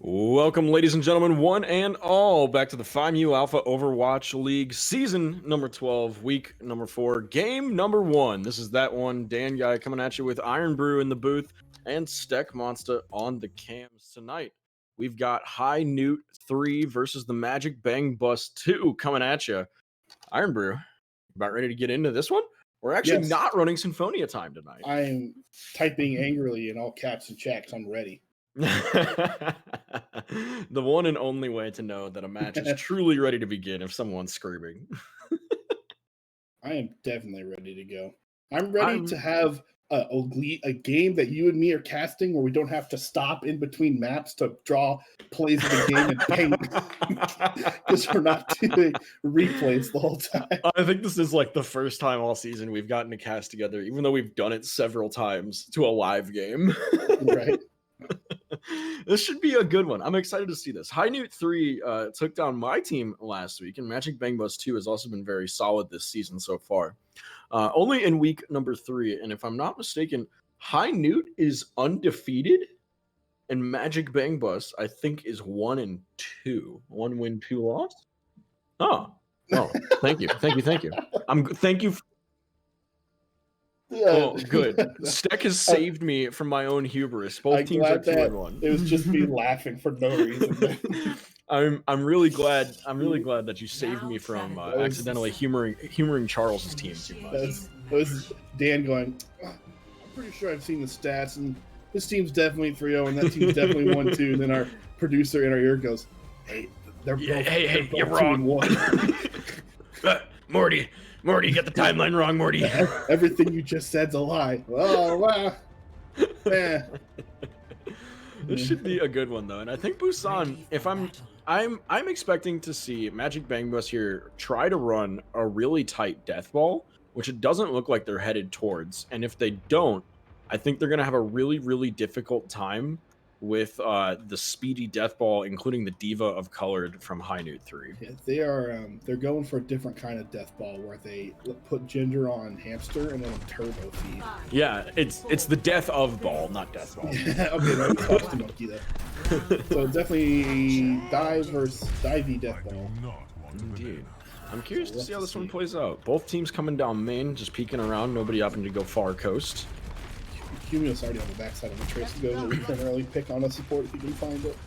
Welcome, ladies and gentlemen, one and all, back to the PMAOWL Alpha Overwatch League season number 12, week number 4, game number 1. This is that one. Dan Guy coming at you with Iron Brew in the booth and Steck Monster on the cams tonight. We've got High Newt 3 versus the Magic Bang Bus 2 coming at you. Iron Brew, about ready to get into this one? We're actually not running Symphonia time tonight. I am typing angrily in all caps and checks. I'm ready. The one and only way to know that a match is truly ready to begin if someone's screaming. I am definitely ready to go. I'm ready to have a game that you and me are casting where we don't have to stop in between maps to draw plays of the game and paint because we're not doing replays the whole time. I think this is like the first time all season we've gotten to cast together, even though we've done it several times to a live game. Right. This should be a good one. I'm excited to see this. High Newt 3 took down my team last week, and Magic Bang Bus 2 has also been very solid this season so far. Only in week number 3, and if I'm not mistaken, High Newt is undefeated, and Magic Bang Bus, I think, is 1-2. 1 win, 2 loss? Oh, thank you. Thank you. Yeah. Oh, good. Steck has saved me from my own hubris. Both teams are 2-1. It was just me laughing for no reason. I'm really glad that you saved me from accidentally humoring Charles's team too much. That was Dan going, I'm pretty sure I've seen the stats, and this team's definitely 3-0, and that team's definitely 1-2. And then our producer in our ear goes, hey, they're both, hey, you're wrong. 2-1. Morty, you got the timeline wrong, Morty. Everything you just said's a lie. Oh, wow. This should be a good one, though. And I think Busan, if I'm expecting to see Magic Bang Bus here try to run a really tight death ball, which it doesn't look like they're headed towards. And if they don't, I think they're going to have a really, really difficult time with the speedy death ball, including the Diva of Colored from High Newt 3. Yeah, they're going for a different kind of death ball where they put Ginger on hamster and then turbo feed. Yeah, it's the death of ball, not death ball. Yeah, okay, that's the monkey though. So definitely dive versus divey death ball. Indeed. I'm curious to see how this one plays out. Both teams coming down main, just peeking around, nobody opting to go far coast. Cumulus already on the backside of the trace to go primarily pick on a support if you can find it.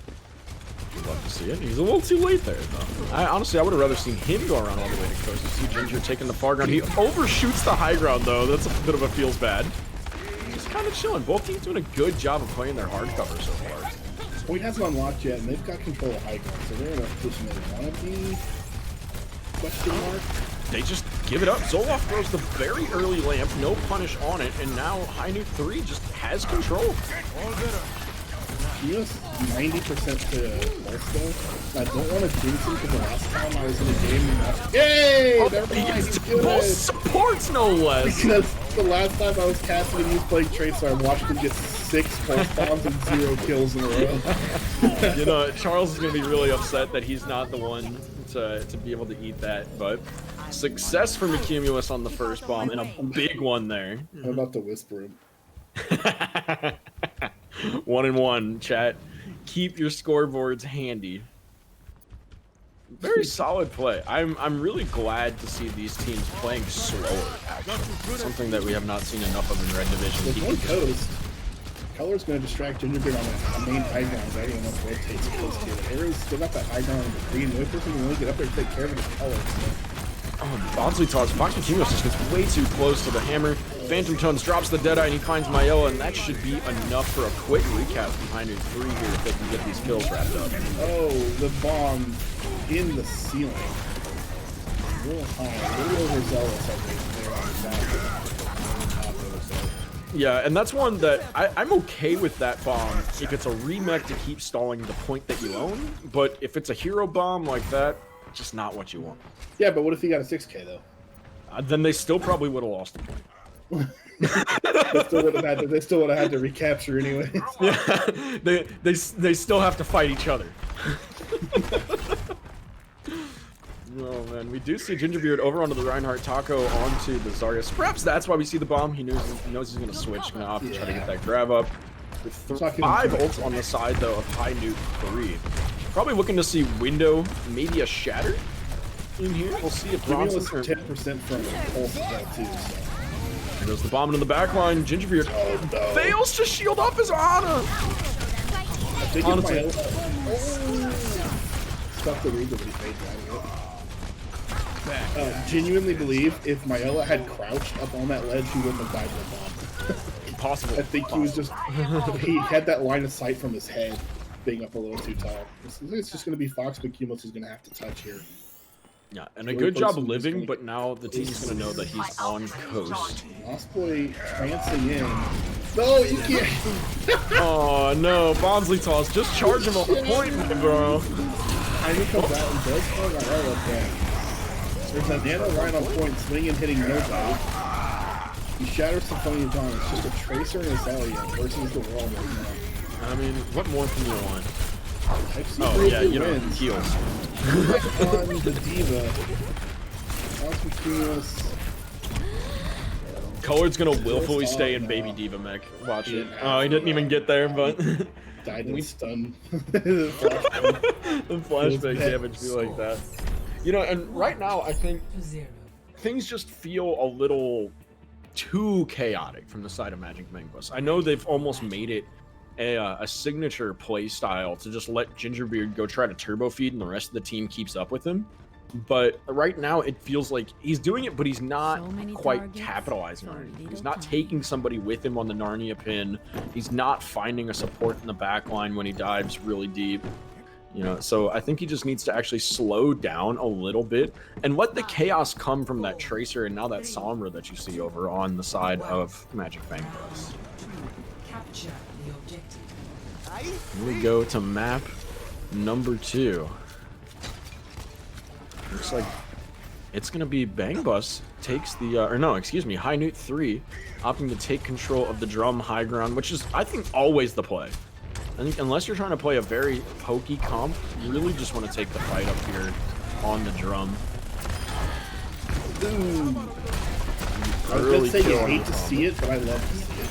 Love to see it. He's a little too late there, though. I would have rather seen him go around all the way to coast. You see Ginger taking the far ground. He overshoots the high ground, though. That's a bit of a feels bad. Just kind of chilling. Both teams doing a good job of playing their hard cover so far. Point hasn't unlocked yet, and they've got control of high ground, so they're in a position they want to be. Question mark. They just give it up. Zoloft throws the very early lamp, no punish on it, and now High Newt 3 just has control. Cumulus 90% to Pulse, I don't want to jinx him because the last time I was in a game, yay! Never mind, both supports, no less. Because the last time I was casting and he was playing Tracer, I watched him get 6 pulse bombs and 0 kills in a row. You know, Charles is going to be really upset that he's not the one to be able to eat that, but success for Cumulus on the first bomb, and a big one there. I'm about to whisper him. 1-1, chat. Keep your scoreboards handy. Very solid play. I'm really glad to see these teams playing slower, actually. Something that we have not seen enough of in Red Division. With one coast, Color's going to distract Gingerbread on the main high ground. I don't know if it takes close to it. Aries still got that high ground in the green. The only person who can really get up there to take care of it is Color. Oh, Bosley toss. Foxy Cumulus just gets way too close to the hammer. Phantom Tones drops the Deadeye and he finds Mayella, and that should be enough for a quick recap from High Newt 3 here if they can get these kills wrapped up. Oh, the bomb in the ceiling. A little high, a little overzealous, I think, there on the top of it. Yeah, and that's one that I'm okay with that bomb if it's a remech to keep stalling the point that you own, but if it's a hero bomb like that, just not what you want. Yeah, but what if he got a 6K though? Then they still probably would have lost the point. They still would have had to recapture anyway. Yeah, they still have to fight each other. Oh man, we do see Gingerbeard over onto the Reinhardt Taco onto the Zarya. Perhaps that's why we see the bomb. He knows he's gonna switch, gonna opt to try to get that grab up. 5 ults on the side, though, of High Newt 3. Probably looking to see Window, maybe a Shatter in here. We'll see if Bronson... 10% from Pulse that, too, so... There goes the bomb into the back line. Gingerbeard fails to shield off his Ana. Honestly. Stuff the read that he fades out of it. Genuinely believe if MAOWL had crouched up on that ledge, he wouldn't have died to the bomb. Possible. I think he was just... he had that line of sight from his head being up a little too tall. It's just going to be Fox McCumulus who's going to have to touch here. Yeah, and a good job living, but now the team's going to know that he's on coast. Lost Boy trancing in. No, you can't. Oh, no. Bonsley toss. Just charge him off the point, bro. Jaime comes out and does call that all up there. There's a Nano right on point, swinging, hitting nobody. He shatters Symphonia John. It's just a Tracer and a Zelia versus the wall right now. I mean, what more can you want? Oh, yeah, you know, heals. On the Diva. Colored's gonna willfully stay in Baby Diva mech. Watch it. Oh, he didn't even get there, but... Died in stun. The flashback damage be like that. You know, and right now, I think things just feel a little too chaotic from the side of Magic Mangbus. I know they've almost made it a signature play style to just let Gingerbeard go try to turbo feed and the rest of the team keeps up with him. But right now it feels like he's doing it, but he's not quite capitalizing on it. He's not taking somebody with him on the Narnia pin. He's not finding a support in the back line when he dives really deep. You know, so I think he just needs to actually slow down a little bit and let the chaos come from that Tracer and now that Sombra that you see over on the side of Magic Mangbus. Here we go to map number 2. Looks like it's going to be Bangbus takes the, or no, excuse me, High Newt 3 opting to take control of the drum high ground, which is, I think, always the play. I think unless you're trying to play a very pokey comp, you really just want to take the fight up here on the drum. Ooh. I was going to say you hate to see it, but I love to see it.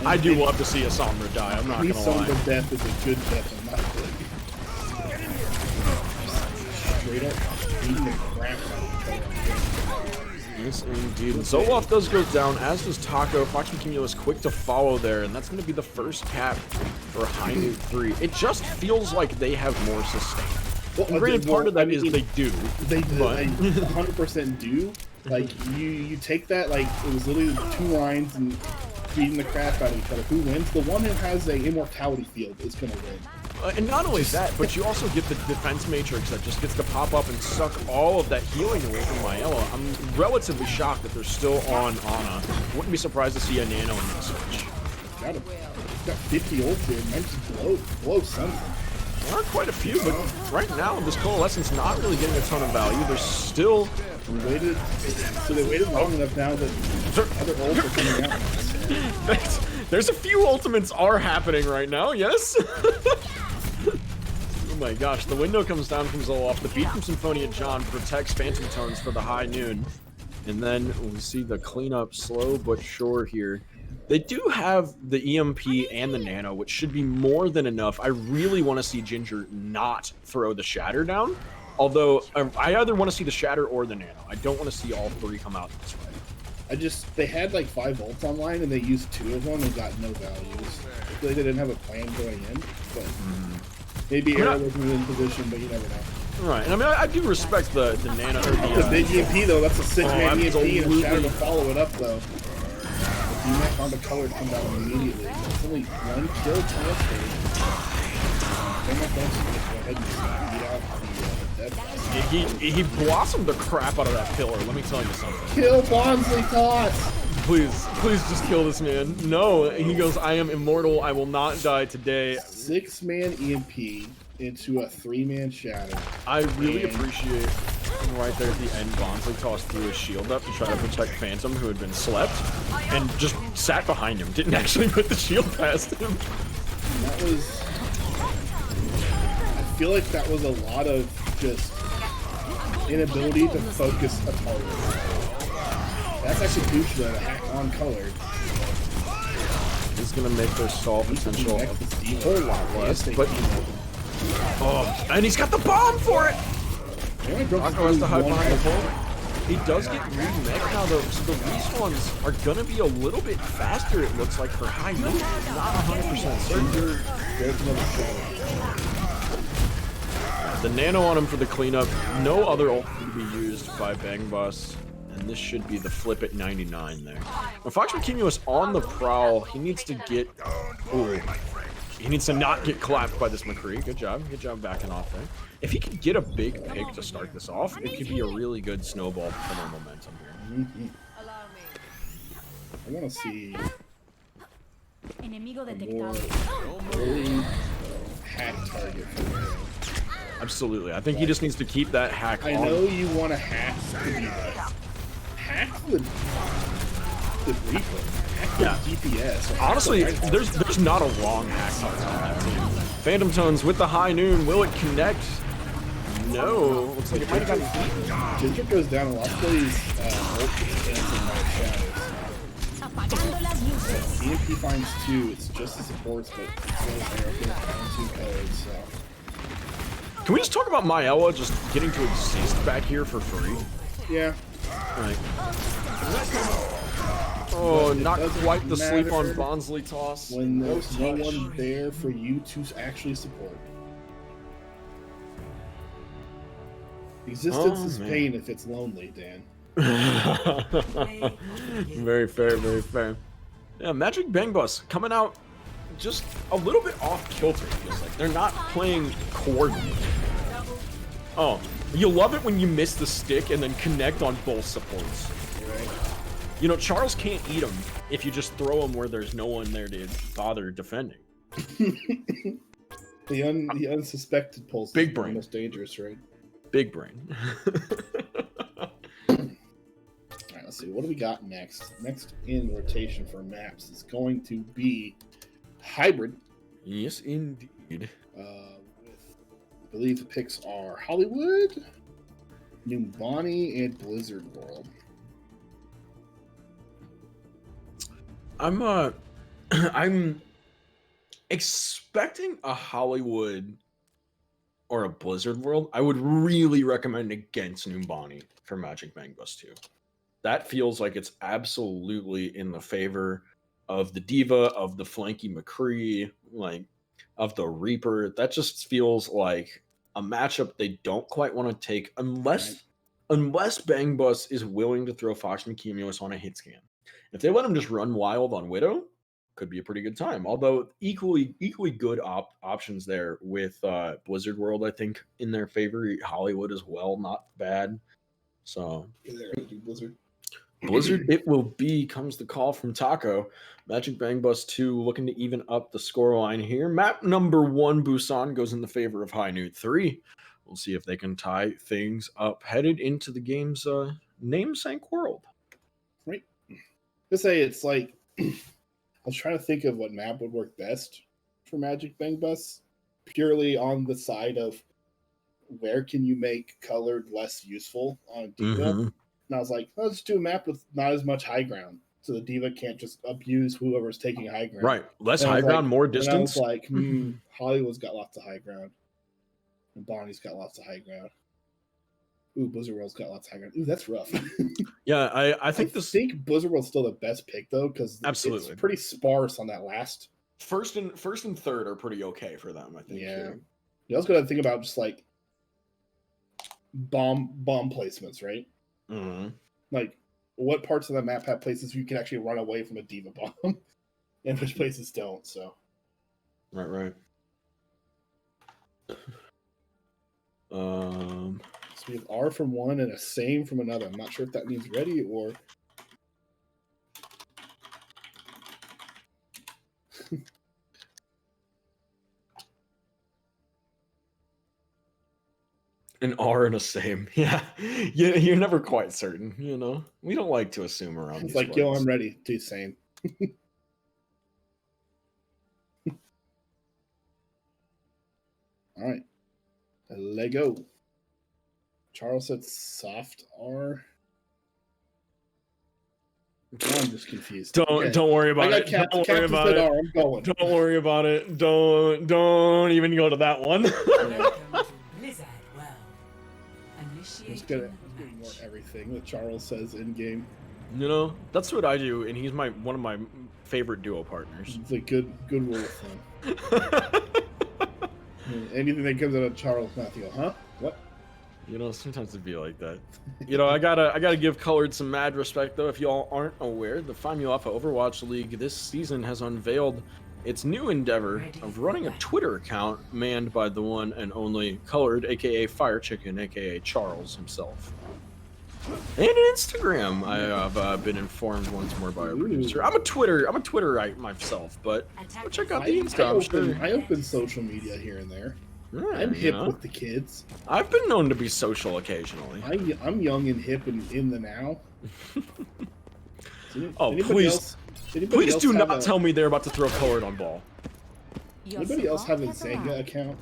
I do love to see a Sombra die, I'm not going to lie. Sombra death is a good death, I'm not good. Straight up beating the crap out of each other. Yes, indeed. Zoloft does go down, as does Taco. Fox McCumulus quick to follow there, and that's going to be the first cap for High Newt 3. It just feels like they have more sustain. Well, and granted, part of that is they do. They 100% do. Like, you take that, like, it was literally 2 lines and beating the crap out of each other. Who wins? The one who has a immortality field is going to win. And not only that, but you also get the defense matrix that just gets to pop up and suck all of that healing away from MAOWL. I'm relatively shocked that they're still on Ana. Wouldn't be surprised to see a Nano in this switch. Got 50 ults here. Might just blow something. There aren't quite a few, but right now this Coalescence not really getting a ton of value. They're still... they waited long enough now that other ults are coming out. There's a few ultimates are happening right now, yes? Oh my gosh, the window comes down from Zoloft. The beat from Symphonia John protects Phantom Tones for the High Noon. And then we see the cleanup slow but sure here. They do have the EMP and the Nano, which should be more than enough. I really want to see Ginger not throw the Shatter down. Although, I either want to see the Shatter or the Nano. I don't want to see all 3 come out this way. They had like 5 ults online and they used 2 of them and got no values. I feel like they didn't have a plan going in, but maybe Arrow wasn't in position, but you never know. Right, and I mean, I do respect the Nano. Or the big EMP though, that's a 6-man EMP and a Shatter to follow it up though. The DMAC on the color comes out immediately. It's only 1 kill transfer. He blossomed the crap out of that pillar, let me tell you something. Kill Bonsley Tots! Please just kill this man. No, he goes, I am immortal, I will not die today. 6-man EMP into a 3-man Shatter. I really appreciate right there at the end, Bonsley tossed through his shield up to try to protect Phantom, who had been slept, and just sat behind him, didn't actually put the shield past him. And that was... I feel like that was a lot of just inability to focus a target. That's actually huge though, to hack on Colored. is going to make their stall potential a whole lot less. But and he's got the bomb for it. Taco has to hide behind the pole. He does get remech now, though, so the respawns are going to be a little bit faster, it looks like, for high noon. Not 100% certain. The nano on him for the cleanup. No other ult to be used by Bang Bus. And this should be the flip at 99 there. Now, Fox Cumulus on the prowl. He needs to get... Ooh. He needs to not get clapped by this McCree. Good job. Good job backing off there. If he could get a big pick to start this off, it could be a really good snowball for their momentum here. I want to see a more early hack target for Arrow. Absolutely. I think he just needs to keep that hack on. I know you want to hack the Reaper. Hack the DPS. Honestly, there's not a long hack target on that team. Phantom Tones with the high noon. Will it connect? No. Looks like it might have gotten eaten. Ginger goes down a lot of plays. EMP finds 2. It's just the supports, but it's down 2 codes, so. Can we just talk about PMAOWL just getting to exist back here for free? Yeah. Right. Oh, not quite the sleep on Bonsley toss. When there's no one there for you to actually support. Existence is pain if it's lonely, Dan. Very fair, very fair. Yeah, Magic Bang Bus coming out just a little bit off kilter. Feels like they're not playing coordinated. Oh, you love it when you miss the stick and then connect on both supports. Right. You know, Charles can't eat them if you just throw them where there's no one there to bother defending. the unsuspected pulse Big is brain. the most dangerous, right? Big brain. Alright, let's see. What do we got next? Next in rotation for maps is going to be Hybrid. Yes, indeed. I believe the picks are Hollywood, Numbani, and Blizzard World. I'm expecting a Hollywood or a Blizzard World. I would really recommend against Numbani for Magic Bang Bus 2. That feels like it's absolutely in the favor of the Diva, of the flanky McCree, like of the Reaper. That just feels like a matchup they don't quite want to take unless Bang Bus is willing to throw Fox and Cumulus on a hit scan. If they let him just run wild on Widow, could be a pretty good time. Although equally good options there with Blizzard World, I think, in their favor. Hollywood as well, not bad. So Blizzard. Blizzard, it will be, comes the call from Taco. Magic Bang Bus 2 looking to even up the scoreline here. Map number 1, Busan, goes in the favor of High Noon 3. We'll see if they can tie things up headed into the game's namesake world. Right. To say it's like, I was trying to think of what map would work best for Magic Bang Bus, purely on the side of where can you make colored less useful on Diva. Mm-hmm. And I was like, let's do a map with not as much high ground, so the Diva can't just abuse whoever's taking high ground. Right, less high ground, more distance. And I was like, Hollywood's got lots of high ground, and Bonnie's got lots of high ground. Ooh, Blizzard World's got lots of high ground. Ooh, that's rough. Yeah, I think Blizzard World's still the best pick though, because absolutely it's pretty sparse on that last. First and third are pretty okay for them, I think. Yeah, you also got to think about just like bomb placements, right? Mm-hmm. Like, what parts of the map have places you can actually run away from a Diva bomb, and which places don't? So, right. So we have R from one and a same from another. I'm not sure if that means ready or. An R and a same. Yeah. You're never quite certain, you know? We don't like to assume around It's these like, words. yo, I'm ready. Do same. All right. Lego. Charles said soft R. I'm just confused. Don't worry about it. Don't worry about it. I'm going. Don't worry about it. Don't even go to that one. Just gonna ignore everything that Charles says in game. You know, that's what I do, and he's one of my favorite duo partners. It's a good rule of thumb. Anything that comes out of Charles' mouth, you go, huh? What? You know, sometimes it'd be like that. You know, I gotta give Colored some mad respect though. If y'all aren't aware, the PMAOWL Alpha Overwatch League this season has unveiled its new endeavor of running a Twitter account manned by the one and only Colored, aka Fire Chicken, aka Charles himself. And an Instagram, I have been informed once more by our producer. I'm a Twitterite myself, but go check out the Insta. I open social media here and there. Yeah, I'm hip with the kids. I've been known to be social occasionally. I'm young and hip and in the now. Oh, please do not tell me they're about to throw Colored on ball. Anybody else have a Zanga account?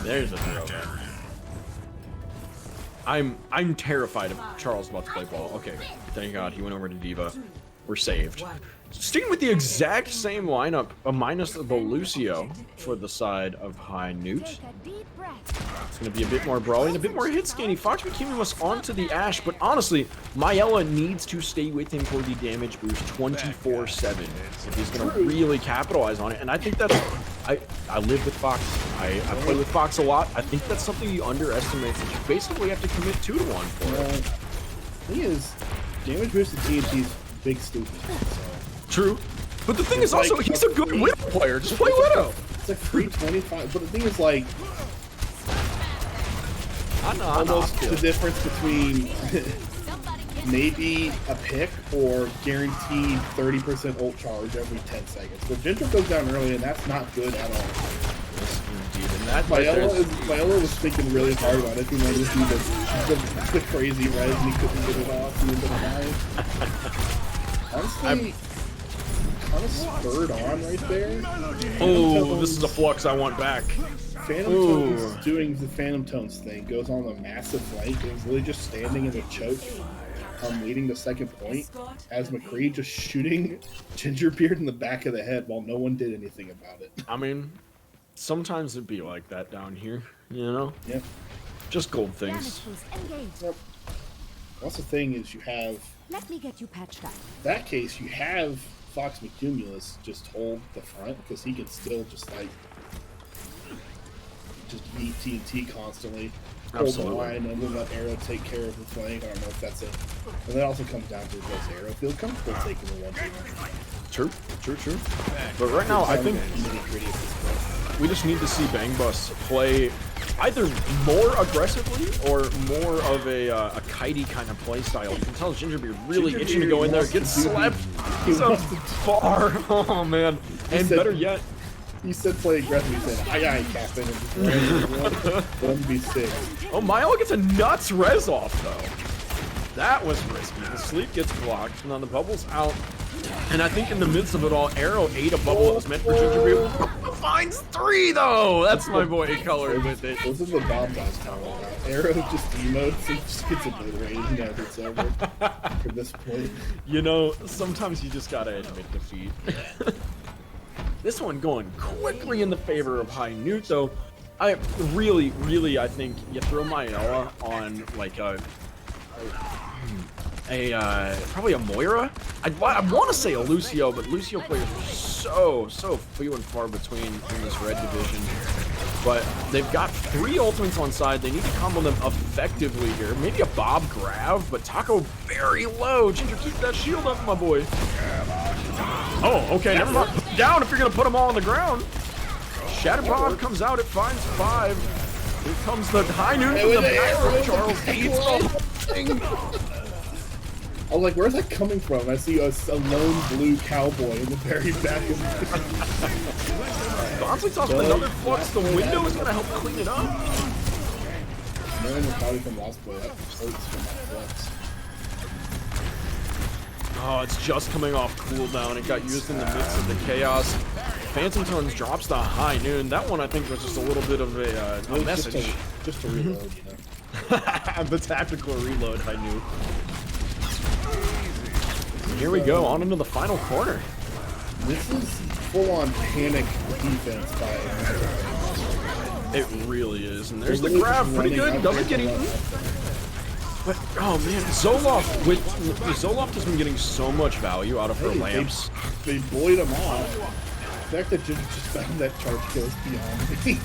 There's a throw. I'm terrified of Charles about to play ball. Okay, thank God he went over to Diva. We're saved. Sticking with the exact same lineup, minus the Lucio for the side of High Newt. It's going to be a bit more brawling, a bit more hit scanny. Fox McKinney was onto the Ashe, but honestly, MAOWL needs to stay with him for the damage boost 24/7 if he's going to really capitalize on it. And I think that's... I live with Fox. I play with Fox a lot. I think that's something you underestimate, that you basically have to commit 2 to 1 for it. The thing is, damage boost to TNT is big stupid. So. True. But the thing is also, he's a good Widow player. Just play Widow. It's like 325. But the thing is, like, almost the difference between maybe a pick or guaranteed 30% ult charge every 10 seconds. But Ginger goes down early, and that's not good at all. Yes, indeed. And that MAOWL was thinking really hard about it. He wanted to do the crazy res, and he couldn't get it off. He ended up dying. Honestly, kind of spurred on right there. Oh, this is a flux I want back. Phantom Tones doing the Phantom Tones thing, goes on a massive flank, and is really just standing in a choke, leading the second point, as McCree just shooting Gingerbeard in the back of the head while no one did anything about it. I mean, sometimes it'd be like that down here, you know? Yeah. Just gold things. Yep. That's the thing is you have... Let me get you patched up. That case, you have Fox McCumulus just hold the front, because he can still just, like, just beat TNT constantly. Hold the line and then let Arrow take care of the flank. I don't know if that's it. And that also comes down to, does Arrow feel comfortable taking the 1v1? True. But right now, I think we just need to see Bang Bus play either more aggressively or more of a kitey kind of play style. You can tell Gingerbeard really itching to go in there, get slept. He's up far. Oh man. And better yet, he said play aggressive. He said, I got Captain, and just ran 1v6. Oh, MAOWL gets a nuts res off though. That was risky. The sleep gets blocked, and then the bubble's out. And I think in the midst of it all, Arrow ate a bubble that was meant for Gingerbeard. Finds 3 though! That's my boy Colored with it. Those are the bombs I was talking about. Arrow just emotes and just gets obliterated. He knows it's over from this point. You know, sometimes you just gotta admit defeat. This one going quickly in the favor of High Newt though. I really I think you throw MAOWL on like probably a Moira. I want to say a Lucio, but Lucio players are so few and far between in this red division. But they've got 3 ultimates on side. They need to combo them effectively here. Maybe a Bob grab, but Taco very low. Ginger, keep that shield up, my boy. Oh, okay, never mind. Put down if you're gonna put them all on the ground. Shatter Bob comes out. It finds 5. Here comes the High Newt from the back from Charles. Eats the whole thing. I was like, where's that coming from? I see a lone blue cowboy in the very back of the Gonsley toss with another flux. The window is going to help clean it up. Man, probably from last play. That hurts from that flux. Oh, it's just coming off cooldown. It got used in the midst of the chaos. Phantom Tones drops the High Noon. That one, I think, was just a little bit of a message. Just a reload, you know. The tactical reload, I knew. Here we go, on into the final corner. This is full-on panic defense by It really is, and there's the grab, pretty good, doesn't get eaten. But, oh man, Zoloft has been getting so much value out of her lamps. They blowed him off. The fact that Ginger just found that charge kills beyond me.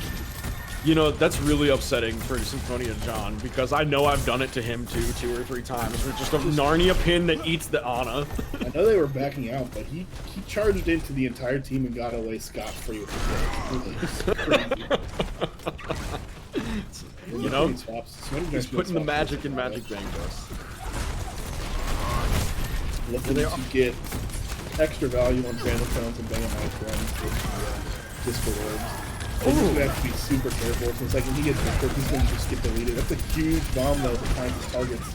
You know, that's really upsetting for Symphonia John, because I know I've done it to him too, 2 or 3 times, with just a Narnia pin that eats the Ana. I know they were backing out, but he charged into the entire team and got away scot-free with the kill. You know, he's putting the magic in Magic Bangos. Looking to get extra value on Vandal Tones and Dynamite runs with Discord Orbs. He's going to have to be super careful, since like when he gets Discord, he's going to just get deleted. That's a huge bomb, though, to find his targets.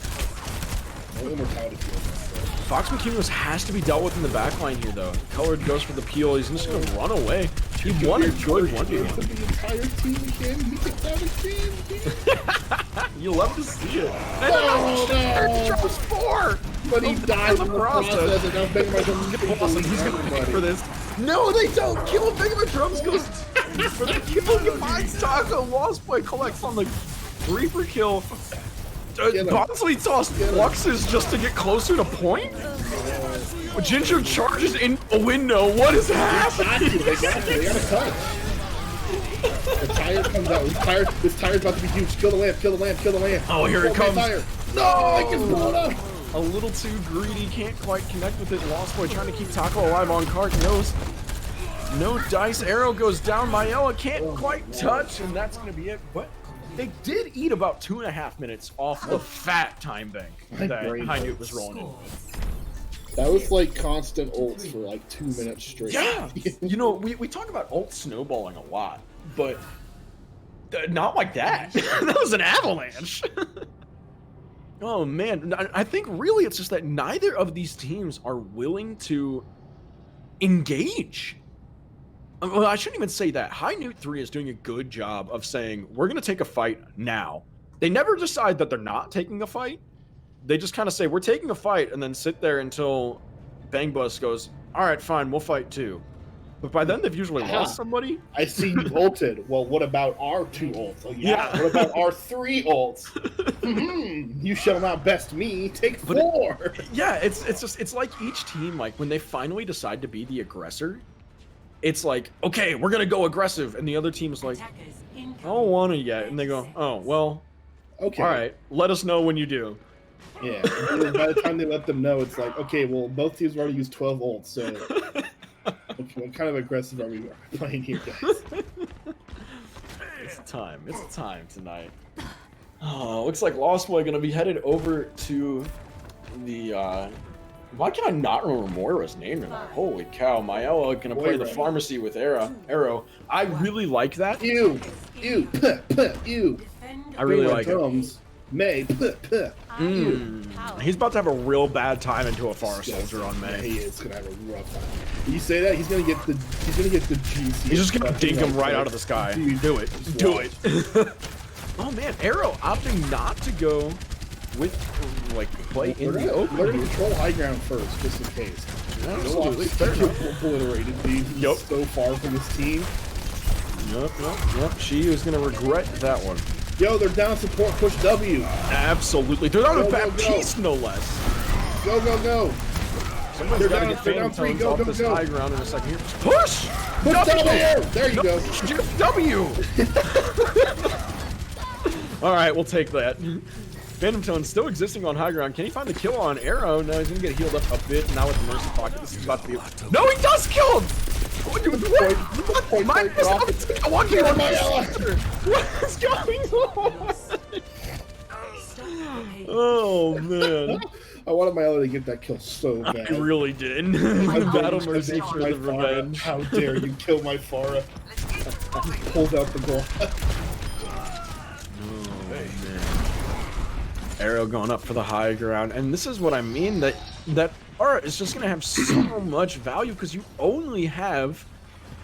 No immortality field. Fox McCumus has to be dealt with in the backline here, though. Colored goes for the peel. He's just going to run away. He won a good one game. The entire team again. He gets out again. You love to see it. Oh, no. Drops 4! But he dies in the process, and now Bang My Drums is going to pay for this. No, they don't! Kill him! Bang My Drums goes for the kill. He finds Taco. Lost Boy collects on the Reaper kill. Bonsley tossed fluxes just to get closer to point? Ginger charges in a window. What is happening? They got a touch. The tire comes out. This tire's about to be huge. Kill the lamp, kill the lamp, kill the lamp. Oh, here it comes. No! It gets blown up. A little too greedy. Can't quite connect with it. Lost Boy trying to keep Taco alive on cart. No dice. Arrow goes down. Mayella can't quite touch, and that's going to be it. But they did eat about 2.5 minutes off the fat time bank that High Newt was rolling in. That was like constant ults for like 2 minutes straight. Yeah! You know, we talk about ult snowballing a lot, but not like that. That was an avalanche. Oh man, I think really it's just that neither of these teams are willing to engage. Well, I shouldn't even say that. High Newt 3 is doing a good job of saying, we're going to take a fight now. They never decide that they're not taking a fight. They just kind of say, we're taking a fight, and then sit there until Bang Bus goes, all right, fine, we'll fight too. But by then, they've usually lost somebody. I see you ulted. Well, what about our 2 ults? Oh, yeah. What about our 3 ults? You shall not best me. Take 4. It's like each team, like when they finally decide to be the aggressor, it's like, okay, we're going to go aggressive. And the other team's like, I don't want to yet. And they go, oh, well, okay. All right, let us know when you do. Yeah. By the time they let them know, it's like, okay, well, both teams have already used 12 ults, so okay, what kind of aggressive are we playing here, guys? It's time tonight. Oh, looks like Lost Boy gonna be headed over to the why can I not remember Moira's name tonight? Holy cow, Mayella gonna play the pharmacy with Arrow. I really like that. You. I really like it. May. He's about to have a real bad time into a Far Soldier on May. Yeah, he is gonna have a rough time. You say that he's gonna get the juicy. He's just gonna dink him right out of the sky. Dude, do it. Oh man, Arrow opting not to go with play in the open. They're gonna control high ground first, just in case. Absolutely. Obliterated, dude. He's so far from this team. Yep. She is gonna regret that one. Yo, they're down support, push W. Absolutely. They're down to Baptiste, no less. Go. Somebody's got to get Phantom Tones off this high ground in a second here. Push! W! There you go. W! All right, we'll take that. Phantom Tones still existing on high ground. Can he find the kill on Arrow? No, he's going to get healed up a bit. Now with the Mercy Pocket, this is about to be... No, he does kill him! What is going on? Oh man! I wanted Mayella to get that kill so bad. I really did. Battle Mercy for the revenge. How dare you kill my Pharah? Pulled out the ball. Oh man! Arrow going up for the high ground, and this is what I mean, that Aura is just gonna have so much value because you only have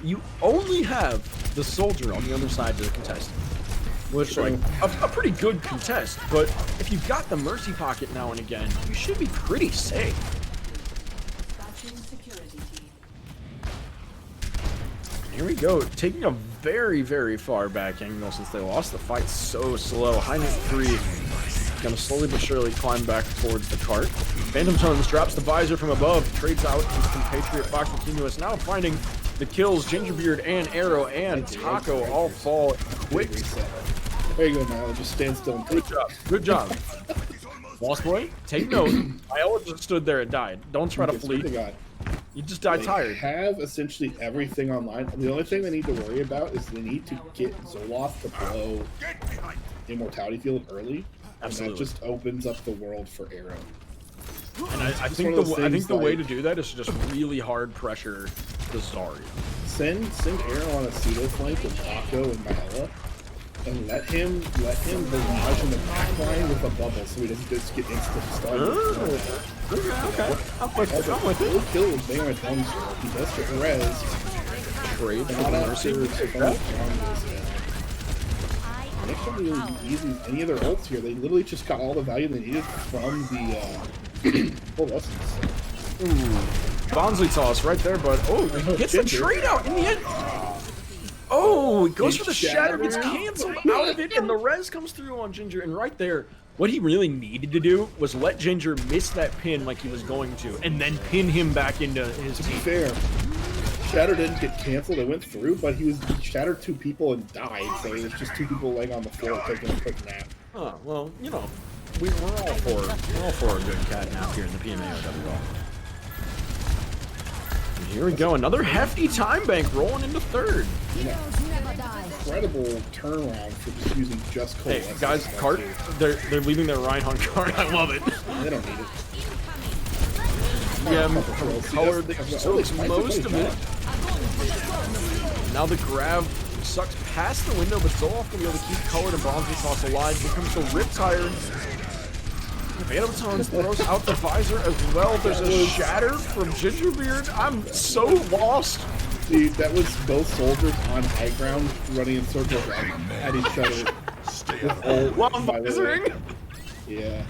the soldier on the other side to contest, which like a pretty good contest. But if you've got the Mercy Pocket now and again, you should be pretty safe. Here we go, taking a very, very far back angle since they lost the fight so slow. HN3 gonna slowly but surely climb back towards the cart. Phantom Tones drops the visor from above, trades out his compatriot Fox Continuous, now finding the kills. Gingerbeard and Arrow and Taco all fall quick. There you go, Milo. Just stand still. And Good job. Good job. Lost Boy, take note. Iola just stood there and died. Don't try to flee. You just died tired. They have essentially everything online. The only thing they need to worry about is they need to get Zoloft to blow Immortality Field early. Absolutely. And that just opens up the world for Arrow. And I think the way to do that is to just really hard pressure the Zarya. Send Arrow on a pseudo flank with Taco and Mahela, and let him barrage in the back line with a bubble so he doesn't just get instant stunned. Okay. I'm with it. He'll kill his thing on his own. He does get res. Trade for the Mercer. Next time they're using any of their ults here, they literally just got all the value they needed from the full lessons. Bonsley toss right there, but he gets the trade out in the end. Oh, he goes for the shatter, gets canceled out of it, and the res comes through on Ginger. And right there, what he really needed to do was let Ginger miss that pin like he was going to, and then pin him back into his team. To be fair, Shatter didn't get canceled, it went through, but he shattered 2 people and died, so it was just 2 people laying on the floor taking a quick nap. Oh, well, you know, we're all for a good cat nap here in the PMAOWL. And here we go, another hefty time bank rolling into third. Yeah. Incredible turnaround for just using just cold. Hey guys, cart, they're leaving their Reinhardt cart. I love it. They don't need it. Yeah, colored soaks most of it. Now the grab sucks past the window, but Zoloft gonna be able to keep colored and Bronzy Toss alive. Here comes the Riptire. Phantom Tones throws out the visor as well. There's a shatter from Gingerbeard. I'm so lost. Dude, that was both soldiers on high ground running in circles at each other. While visoring. Yeah.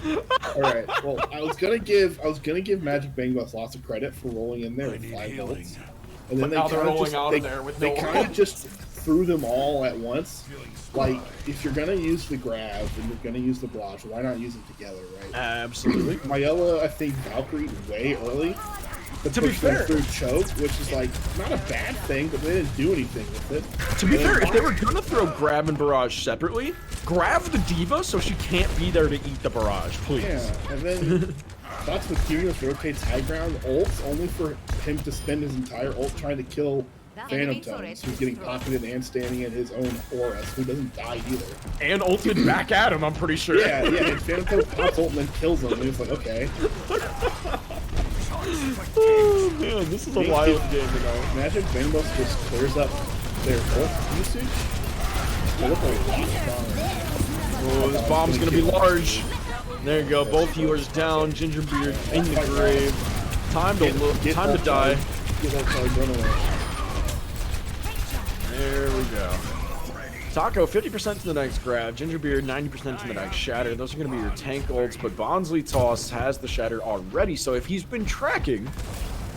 All right. Well, I was gonna give Magic Bang Bus lots of credit for rolling in there with 5 volts, and then they kind of just threw them all at once. Like, if you're gonna use the grab and you're gonna use the barrage, why not use them together, right? Absolutely. Mayella, I think Valkyrie way early. But to be fair, through choke, which is like not a bad thing, but they didn't do anything with it. To be fair, if they were gonna throw grab and barrage separately, grab the diva so she can't be there to eat the barrage, please. Yeah, and then Fox Continuous rotates high ground ults only for him to spend his entire ult trying to kill Phantom Tones, who's getting pocketed and standing in his own Horus, who doesn't die either. And ulted back at him, I'm pretty sure. Yeah, and Phantom Tones pops ult and then kills him, and he's like, okay. Oh man, this is a wild game tonight. Magic Bang Bus just clears up their ult usage. Oh, this bomb's gonna be large. There you go, both healers down. Gingerbeard in the grave. Time to die. There we go. Taco 50% to the next grab, Gingerbeard 90% to the next shatter. Those are going to be your tank ults, but Bonsley Toss has the shatter already, so if he's been tracking,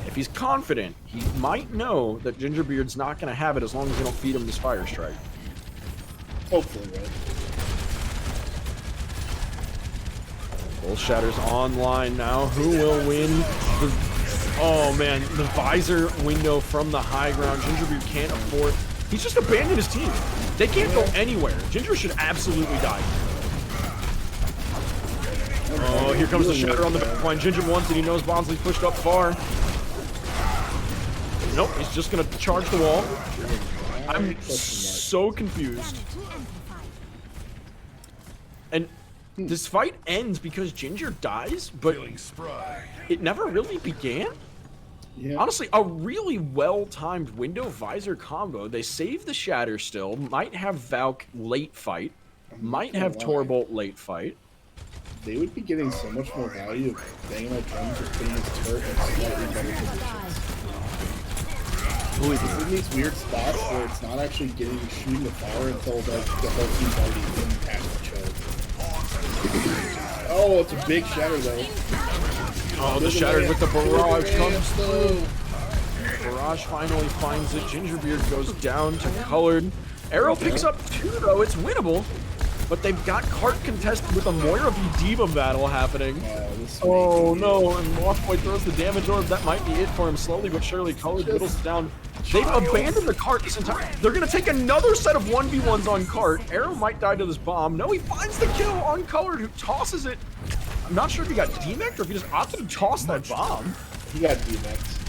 if he's confident, he might know that Gingerbeard's not going to have it as long as you don't feed him this Fire Strike. Hopefully, right? Both shatters online now. Who will win? Oh man, the visor window from the high ground. Gingerbeard can't afford. He's just abandoned his team. They can't go anywhere. Ginger should absolutely die. Oh, here comes the shatter on the back line. Ginger wants it. He knows Bonsley pushed up far. Nope, he's just gonna charge the wall. I'm so confused. And this fight ends because Ginger dies, but it never really began. Yeah. Honestly, a really well-timed window visor combo. They save the shatter still. Might have Valk late fight. Might have Torbolt late fight. They would be getting so much more value of banging my drums or putting his turret in slightly better positions. It's in these weird spots where it's not actually getting shooting the fire until the whole team's already in past the choke. Oh, it's a big shatter though. Oh, the shatter with the barrage comes through. Barrage finally finds it. Gingerbeard goes down to Colored. Arrow picks up 2 though. It's winnable. But they've got Cart contested with a Moira v Diva battle happening. Oh no, and Lost Boy throws the damage orb. That might be it for him. Slowly but surely, Colored whittles it down. They've abandoned the Cart this entire... They're going to take another set of 1v1s on Cart. Arrow might die to this bomb. No, he finds the kill on Colored, who tosses it. I'm not sure if he got demeched or if he just opted to toss that bomb. He got demeched.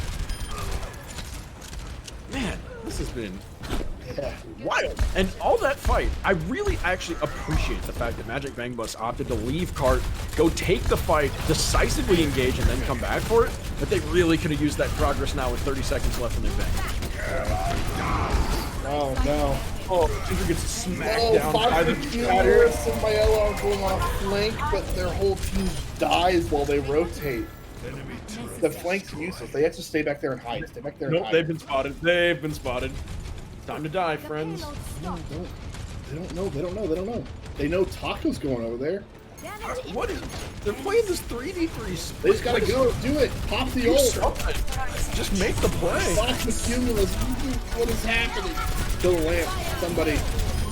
Man, this has been wild. And all that fight, I really actually appreciate the fact that Magic Bang Bus opted to leave Cart, go take the fight, decisively engage, and then come back for it. But they really could have used that progress now with 30 seconds left in their bank. Oh no. Oh, Ginger gets smacked down by the shatter. And PMAOWL are going on a flank, but their whole team dies while they rotate. The flank's useless. They have to stay back there and hide. Stay back there and hide. They've been spotted. They've been spotted. Time to die, friends. No, they don't know. They don't know. They don't know. They know Taco's going over there. What is... They're playing this 3v3. They just gotta go. Do it. Pop the ult. Just make the play. Watch the cumulus. What is happening? Kill the lamp. Somebody.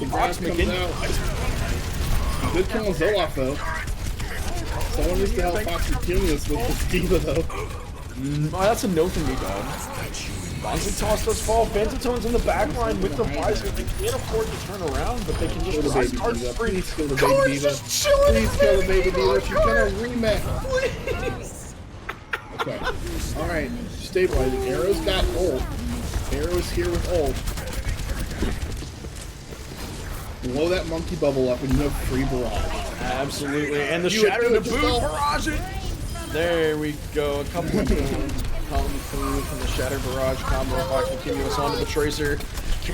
The grass comes out. Good kill on Zoloft, though. Someone needs to help Foxy Cumulus with this diva, though. Oh, that's a no from me, dog. Bonsley toss does fall. Phantotone's in the back line with the visor. They can't afford to turn around, but they can just rise Cart free. Please kill the baby diva. Please kill the baby diva. She's gonna rematch. Please. Okay. Alright. Stabilizing. Arrow's got ult. Arrow's here with ult. Blow that monkey bubble up and you have free barrage. Absolutely. And the shatter to boot. Barrage it. There we go. A couple of come through from the Shatter Barrage combo. Fox continuous onto the Tracer.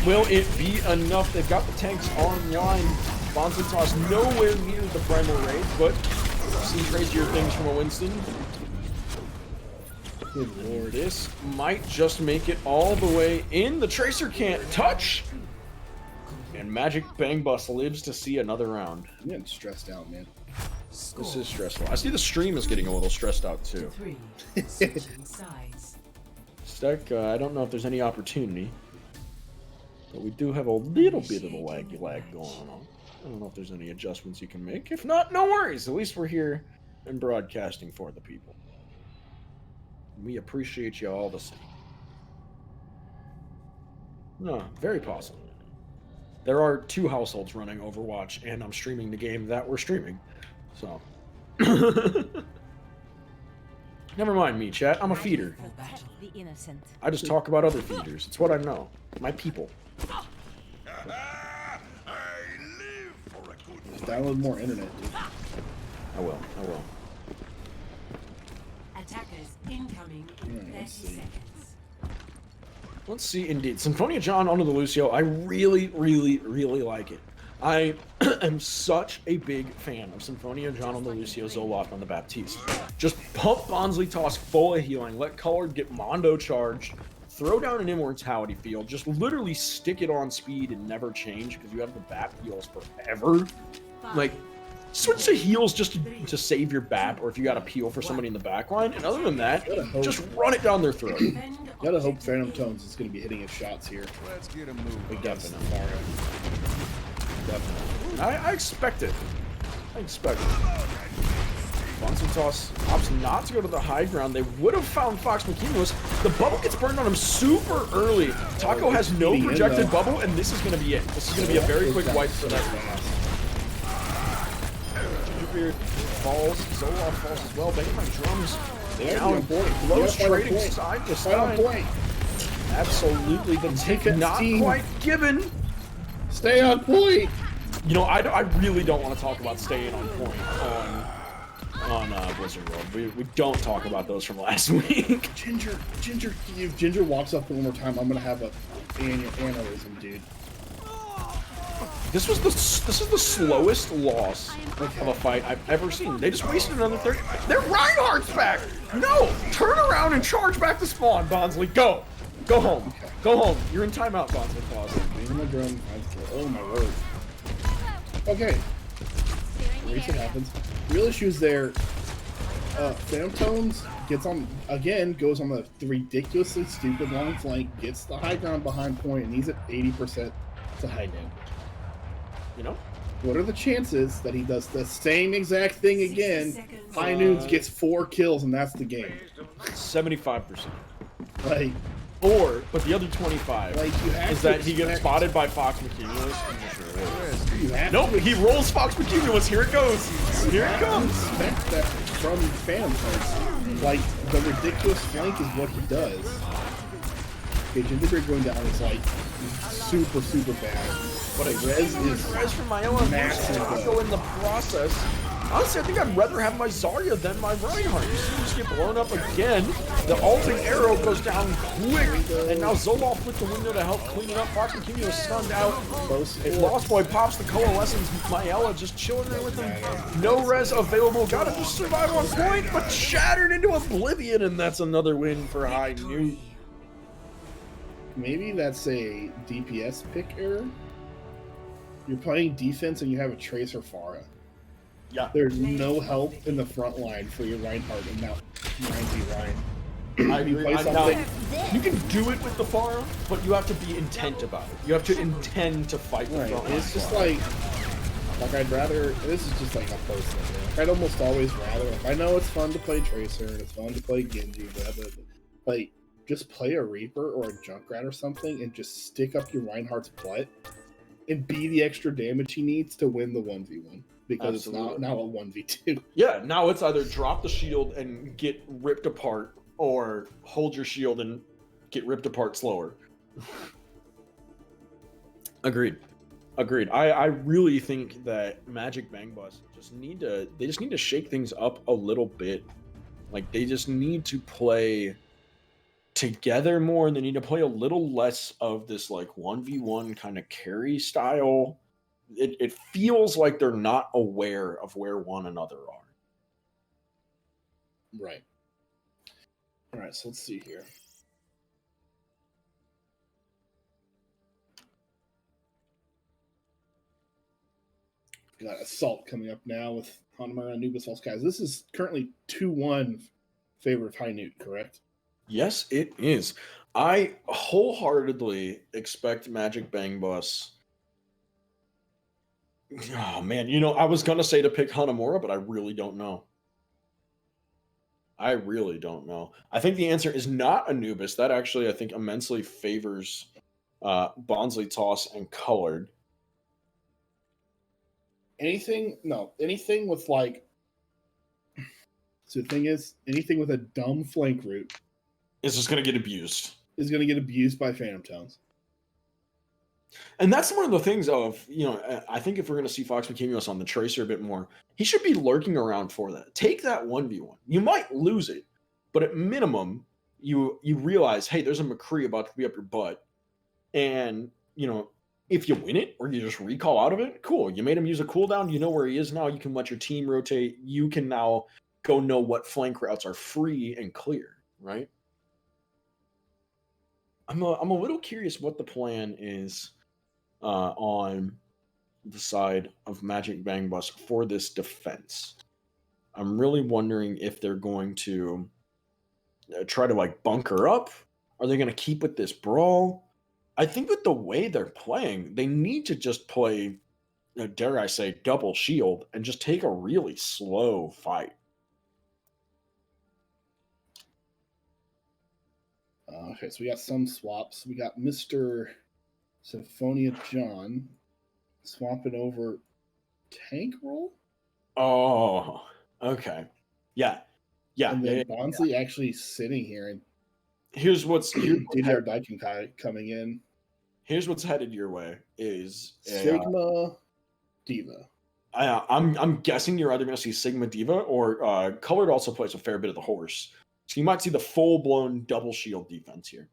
Will it be enough? They've got the tanks online. Bonsley toss nowhere near the primal raid, but some crazier things from a Winston. Good lord. This might just make it all the way in. The Tracer can't touch. And Magic Bang Bus lives to see another round. I'm getting stressed out, man. This is stressful. I see the stream is getting a little stressed out too. Stack, I don't know if there's any opportunity, but we do have a little bit of a lag going on. I don't know if there's any adjustments you can make. If not, no worries. At least we're here and broadcasting for the people. We appreciate you all the same. No, very possible. There are 2 households running Overwatch, and I'm streaming the game that we're streaming. So, never mind me, chat. I'm a feeder. I just talk about other feeders. It's what I know. My people. Just download more internet, dude. I will. I will. Attackers incoming. Let's see. Let's see, indeed. Symphonia John onto the Lucio. I really, really, really like it. I am such a big fan of Symphonia John on the Lucio, Zoloft on the Baptiste. Just pump Bonsley toss full of healing, let Colored get Mondo charged, throw down an Immortality field, just literally stick it on speed and never change because you have the Bap heals forever. Like, switch to heals just to save your Bap, or if you got a peel for somebody in the back line, and other than that, just run it down their throat. Gotta hope Phantom Tones is gonna be hitting his shots here. Let's get him moving. Definitely. Definitely. I expect it. I expect it. Bonsley toss opts not to go to the high ground. They would have found Fox McKeemus. The bubble gets burned on him super early. Taco has no projected bubble, and this is going to be it. This is going to be a very quick wipe for that. Gingerbeard falls. Zoloft falls as well. Banging my drums. Down. Blows trading side to side. Absolutely. The ticket not quite given. Stay on point. You know, I really don't want to talk about staying on point on Blizzard World. We don't talk about those from last week. Ginger, if Ginger walks up one more time, I'm gonna have a aneurysm, dude. This is the slowest loss of a fight I've ever seen. They just wasted another 30. They're Reinhardt's back. No, turn around and charge back to spawn, Bonsley. Go home. Okay. Go home. You're in timeout, Bonsley. Oh my word. Okay. Reset happens. Real issues there. Phantom Tones gets on again, goes on the ridiculously stupid long flank, gets the high ground behind point, and he's at 80% to high noon. You know, what are the chances that he does the same exact thing again? High noons gets 4 kills, and that's the game. 75%. Like, but the other 25 like you have is that he gets spotted by Fox McCumulus. Nope, he rolls Fox McCumulus. Here it goes. Here it comes. Expect that from Phantom Tones. Like, the ridiculous flank is what he does. Okay, Gingerbread going down is like super, super bad. But a res from Maela massive. Taco in the process. Honestly, I think I'd rather have my Zarya than my Reinhardt. You see him just get blown up again. The ulting arrow goes down quick, and now Zoloft with the window to help clean it up. Fox McKinney was stunned out. Lost Boy pops the Coalescence. Maela just chilling there with him. No res available. Gotta just survive on point, but shattered into oblivion, and that's another win for High Noon. Maybe that's a DPS pick error. You're playing defense and you have a Tracer Pharah. Yeah. There's no help in the front line for your Reinhardt and now 9v Ryan. I agree. You can do it with the Pharah, but you have to be intent about it. You have to intend to fight the front line. It's just like I'd rather, this is just like a personal thing. Like, I'd almost always rather, I know it's fun to play Tracer and it's fun to play Genji, but like, just play a Reaper or a Junkrat or something and just stick up your Reinhardt's butt and be the extra damage he needs to win the 1v1. Because Absolutely. it's now a 1v2. Yeah, now it's either drop the shield and get ripped apart, or hold your shield and get ripped apart slower. Agreed. I really think that Magic Bang Bus just need to shake things up a little bit. Like, they just need to play together more, and they need to play a little less of this like 1v1 kind of carry style. It feels like they're not aware of where one another are. Right. All right, so let's see here. We got Assault coming up now with Hanamura, Anubis, All Skies. This is currently 2-1 favor of High Newt, correct? Yes, it is. I wholeheartedly expect Magic Bang Bus. Oh, man. You know, I was going to say to pick Hanamura, but I really don't know. I think the answer is not Anubis. That actually, I think, immensely favors Bonsly, Toss, and Colored. Anything with like... So the thing is, anything with a dumb flank route... is just going to get abused. Is going to get abused by Phantom Tones. And that's one of the things of, you know, I think if we're going to see Fox McCumulus on the Tracer a bit more, he should be lurking around for that. Take that 1v1. You might lose it, but at minimum, you realize, hey, there's a McCree about to be up your butt. And, you know, if you win it or you just recall out of it, cool. You made him use a cooldown. You know where he is now. You can let your team rotate. You can now go know what flank routes are free and clear, right? I'm a little curious what the plan is on the side of Magic Bang Bus for this defense. I'm really wondering if they're going to try to like bunker up. Are they going to keep with this brawl? I think with the way they're playing, they need to just play, dare I say, double shield and just take a really slow fight. Okay, so we got some swaps. We got Mr. Symphonia John swapping over Tank Roll. Oh, okay. Yeah. And then Bonsly actually sitting here. And here's what's DDR Daikin coming in. Here's what's headed your way is Sigma Diva. I'm guessing you're either going to see Sigma Diva or Colored also plays a fair bit of the horse. So you might see the full-blown double shield defense here.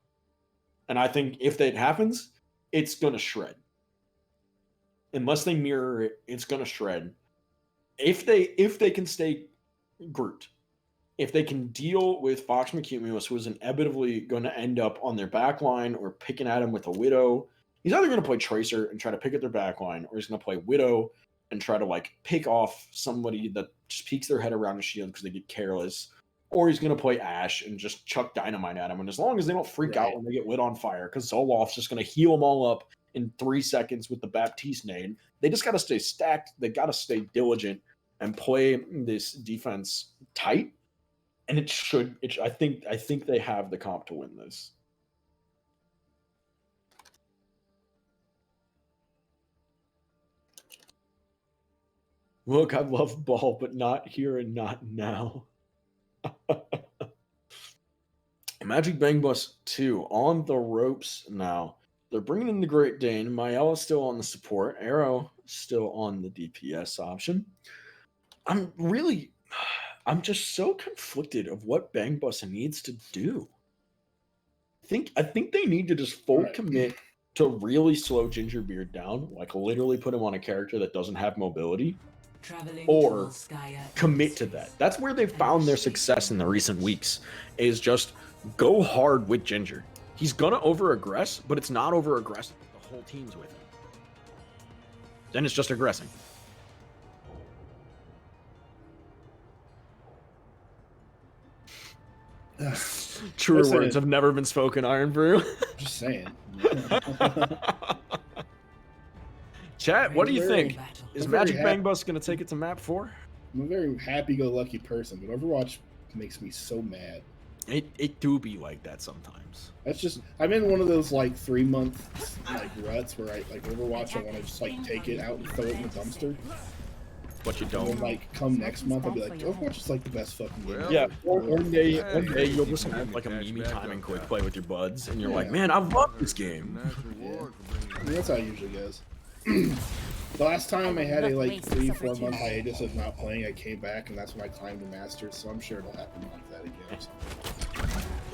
And I think if that happens, it's going to shred. Unless they mirror it, it's going to shred. If they can stay Groot, if they can deal with Fox McCumulus, who is inevitably going to end up on their back line or picking at him with a Widow, he's either going to play Tracer and try to pick at their back line, or he's going to play Widow and try to like pick off somebody that just peeks their head around a shield because they get careless, or he's gonna play Ashe and just chuck dynamite at him. And as long as they don't freak out when they get lit on fire, because Zolof's just gonna heal them all up in 3 seconds with the Baptiste nade. They just gotta stay stacked. They gotta stay diligent and play this defense tight. And it should. I think they have the comp to win this. Look, I love ball, but not here and not now. Magic Bang Bus 2 on the ropes now. They're bringing in the Great Dane. MAOWL is still on the support. Arrow still on the DPS option. I'm just so conflicted of what Bang Bus needs to do. I think they need to just full commit to really slow Gingerbeard down, like literally put him on a character that doesn't have mobility, or commit to that. That's where they've found their success in the recent weeks, is just go hard with Ginger. He's gonna over-aggress, but it's not over-aggressive. The whole team's with him. Then it's just aggressing. Truer words have never been spoken, Iron Brew. Just saying. Chat, what do you think? Is Magic Bang Bus going to take it to map 4? I'm a very happy-go-lucky person, but Overwatch makes me so mad. It do be like that sometimes. That's just, I'm in one of those like 3-month like ruts where I like Overwatch. I want to just like take it out and throw it in the dumpster. But you don't. And then, like, come next month, I'll be like, Overwatch is like the best fucking game. Yeah, one day you'll just have like a meme time and quick play with your buds, and you're like, man, I love this game. Yeah. I mean, that's how it usually goes. The last time I had a like 3-4 month hiatus of not playing, I came back, and that's when I climbed to Masters, so I'm sure it'll happen like that again.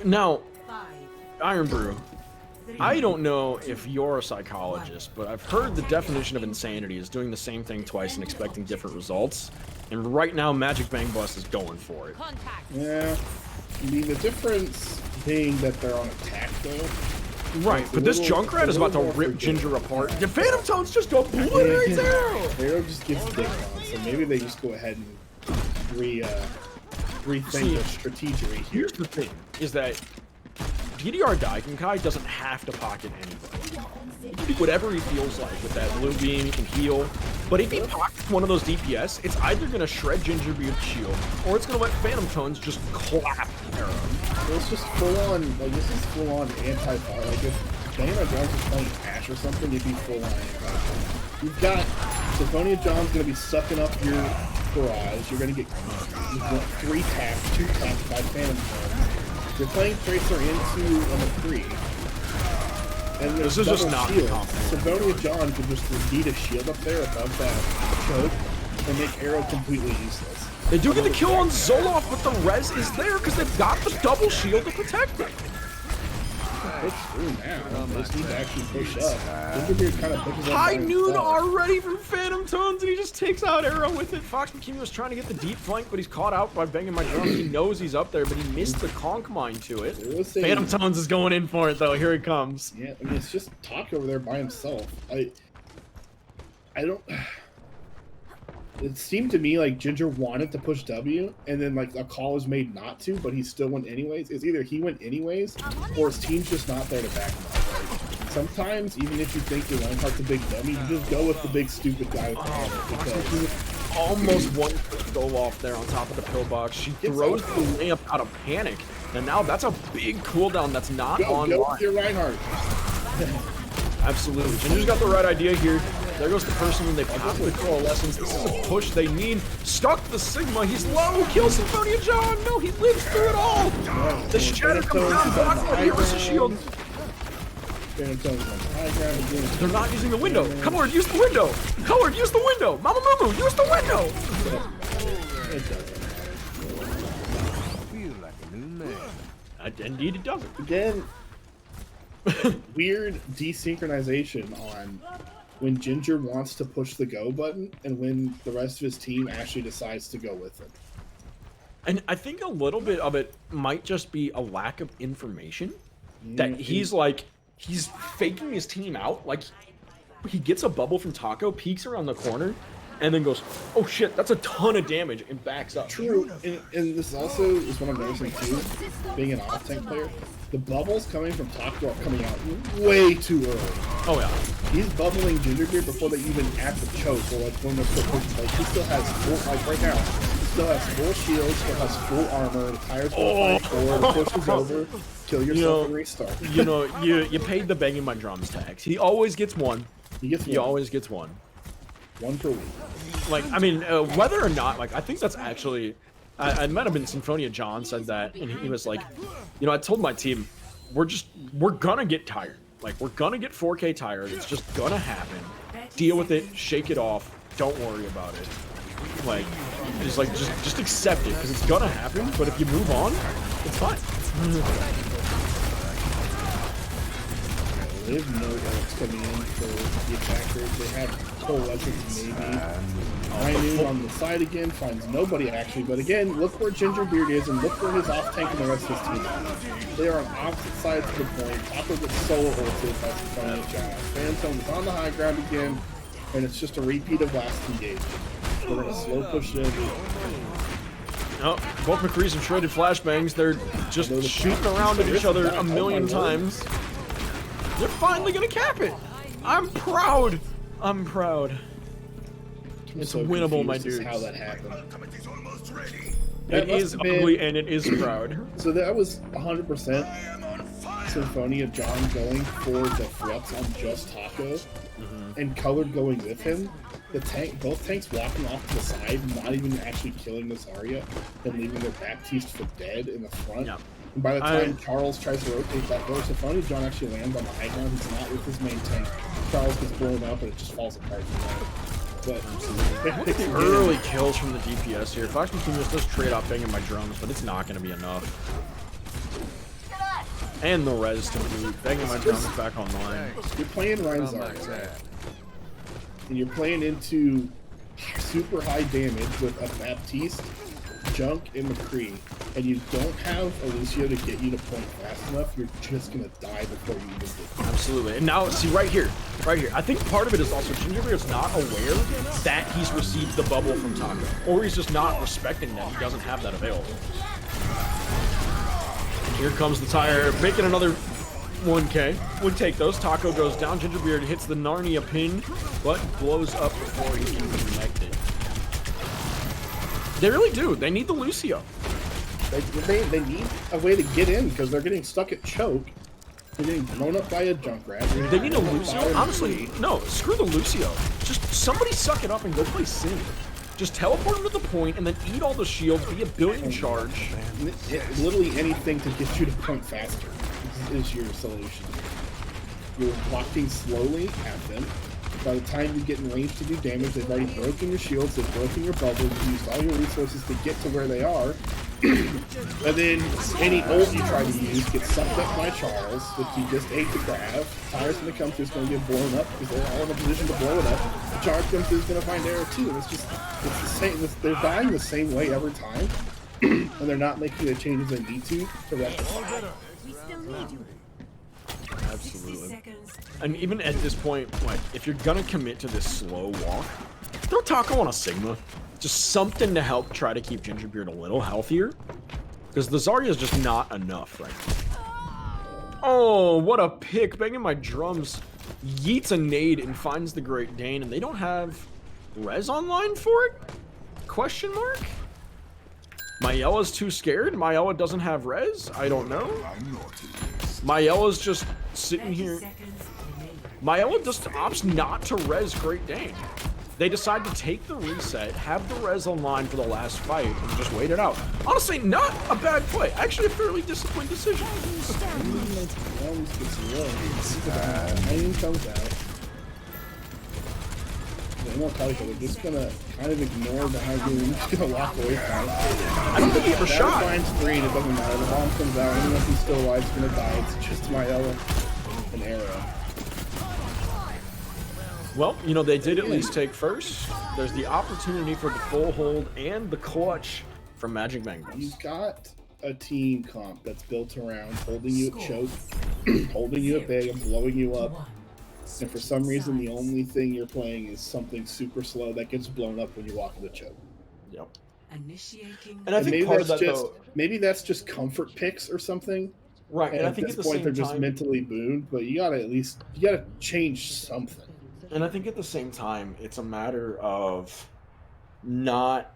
Now, Iron Brew, I don't know if you're a psychologist, but I've heard the definition of insanity is doing the same thing twice and expecting different results. And right now, Magic Bang Bus is going for it. Yeah. I mean, the difference being that they're on attack, though. Right, but this Junkrat is about to rip Ginger apart. The Phantom Tones just go obliterates Arrow! Arrow just gets dick on, so maybe they just go ahead and rethink their strategy. Here's the thing, is that PDR Daigenkai doesn't have to pocket anybody. He can do whatever he feels like with that blue beam, he can heal. But if he pockets one of those DPS, it's either going to shred Gingerbeard's shield, or it's going to let Phantom Tones just clap Arrow. So it's just full-on, like, this is full-on anti-fire. Like, if Diana Jones was playing Ashe or something, it'd be full-on anti-fire. You've got Symphonia John's going to be sucking up your barrage. You're going to get 3 taps, 2 taps by Phantom Tones. You're playing Tracer into a McCree. And this is just not shield. Symphonia John could just repeat a shield up there above that choke and make Arrow completely useless. They do get the kill on Zoloft, but the res is there because they've got the double shield to protect it. It's through now. They just need to actually push up. Gingerbeard kind of pushes up. High noon already from Phantom Tones, and he just takes out Arrow with it. Fox McKinney was trying to get the deep flank, but he's caught out by banging my drum. He knows he's up there, but he missed the conk mine to it. Phantom Tones is going in for it, though. Here he comes. Yeah, I mean, it's just Talk over there by himself. I don't... It seemed to me like Ginger wanted to push W, and then like a call was made not to, but he still went anyways. It's either he went anyways, or his team's just not there to back him up. Right? Sometimes, even if you think your Reinhardt's a big dummy, you just go with the big stupid guy with the hammer. Because almost one go off there on top of the pillbox. She throws the layup out of panic, and now that's a big cooldown that's not on. Go with your Reinhardt. Absolutely. Ginger's got the right idea here. There goes the person when they pop the coalescence. This is a push they need. Stuck the Sigma. He's low. Kills Symphonia John. No, he lives through it all. The shatter comes down. Block here with the shield. They're not using the window. Colored, use the window. Colored, use the window. Mama Moo Moo, use the window. Feel like a new man. Indeed, it doesn't. Again, weird desynchronization on when Ginger wants to push the go button and when the rest of his team actually decides to go with him. And I think a little bit of it might just be a lack of information. That he's faking his team out. Like, he gets a bubble from Taco, peeks around the corner, and then goes, oh shit, that's a ton of damage, and backs up. True, and this also is what I'm noticing too, being an off-tank player. The bubbles coming from Taco are coming out way too early. Oh yeah. He's bubbling Gingerbeard before they even add the choke, or like when they're still pushing. Like he still has full, like right now, he still has full shield, still has full armor, the tires will fight forward, the push is over, kill yourself and restart. You know, you paid the banging my drums tax. He always gets one. He always gets one. One per week. Like, I mean, whether or not, like, I think that's actually, I might have been Symphonia John said that, and he was like, you know, I told my team, we're gonna get tired. Like, we're gonna get 4K tired. It's just gonna happen. Deal with it, shake it off, don't worry about it. Like, it's like, just accept it, because it's gonna happen, but if you move on, it's fine. They have no ults coming in for the attackers. They have full weapons maybe. Rhino on the side again, finds nobody actually, but again, look where Gingerbeard is and look where his off-tank and the rest of his team is. They are on opposite sides of the point. Taco gets solo ulted by Symphonia Josh. Phantom is on the high ground again, and it's just a repeat of last engagement. We're going to slow push in. Oh, both McCree's have traded flashbangs. They're just shooting around at each other a million times. They're finally gonna cap it. I'm proud. I'm proud. It's so winnable, my dudes. How that happened. It is ugly and it is proud. So that was 100% Symphonia John going for the threats on just Taco, and Colored going with him. The tank, both tanks walking off to the side, not even actually killing the Zarya, and leaving their back teased for dead in the front. Yeah. And by the time Charles tries to rotate that door, Symphonia John actually lands on the high ground. He's not with his main tank. Charles gets blown up and it just falls apart from that. But the early kills from the DPS here. Flash Machine just does trade off banging my drums, but it's not going to be enough. And the res to boot. Banging my drums back online. You're playing Ryan Zarya, and you're playing into super high damage with a Baptiste, Junk, and McCree, and you don't have a Lucio to get you to point fast enough, you're just gonna die before you even get. Absolutely. And now, see, right here, I think part of it is also Gingerbeard's not aware that he's received the bubble from Taco, or he's just not respecting that he doesn't have that available. Here comes the tire, making another 1K. Would take those. Taco goes down. Gingerbeard hits the Narnia pin, but blows up before he can connect it. They really do. They need the Lucio. They need a way to get in because they're getting stuck at choke. They're getting blown up by a Junkrat. They need a Lucio? Honestly, no. Screw the Lucio. Just somebody suck it up and go play Sin. Just teleport him to the point and then eat all the shields, be a billion charge. Literally anything to get you to point faster is your solution. You're walking slowly at them. By the time you get in range to do damage, they've already broken your shields, they've broken your bubbles, you've used all your resources to get to where they are. And then any ult you try to use gets sucked up by Charles, which you just ate to grab. Tire's gonna come through, it's gonna get blown up because they're all in a position to blow it up. The charge comes through, is gonna find arrow too. It's the same. They're dying the same way every time, and they're not making the changes they need to rectify. We still need you. Absolutely. And even at this point, like, if you're gonna commit to this slow walk, throw Taco on a Sigma. Just something to help try to keep Gingerbeard a little healthier. Because the Zarya is just not enough right now. Oh, what a pick. Banging my drums. Yeets a nade and finds the Great Dane. And they don't have res online for it? Question mark? Maiella's too scared? Maiella doesn't have res? I don't know. Maiella's just sitting here. Maiella just opts not to res Great Dane. They decide to take the reset, have the res online for the last fight, and just wait it out. Honestly, not a bad play. Actually, a fairly disciplined decision. Comes out. They're just gonna kind of ignore the high game. They're just gonna walk away from it. I don't think he ever shot. Finds three, and it doesn't matter. The bomb comes out, even if he's still alive, he's gonna die. It's just Maiella, an arrow. Well, you know, they did at least take first. There's the opportunity for the full hold and the clutch from Magic Bangles. You've got a team comp that's built around holding you at choke, holding you at bay, and blowing you up And for some reason, the only thing you're playing is something super slow that gets blown up when you walk in the choke. Yep. And I think maybe part of that's that, just though, maybe that's just comfort picks or something. right? And I At think this at the point, same they're just time, mentally booned. But you gotta change something. and I think at the same time, it's a matter of not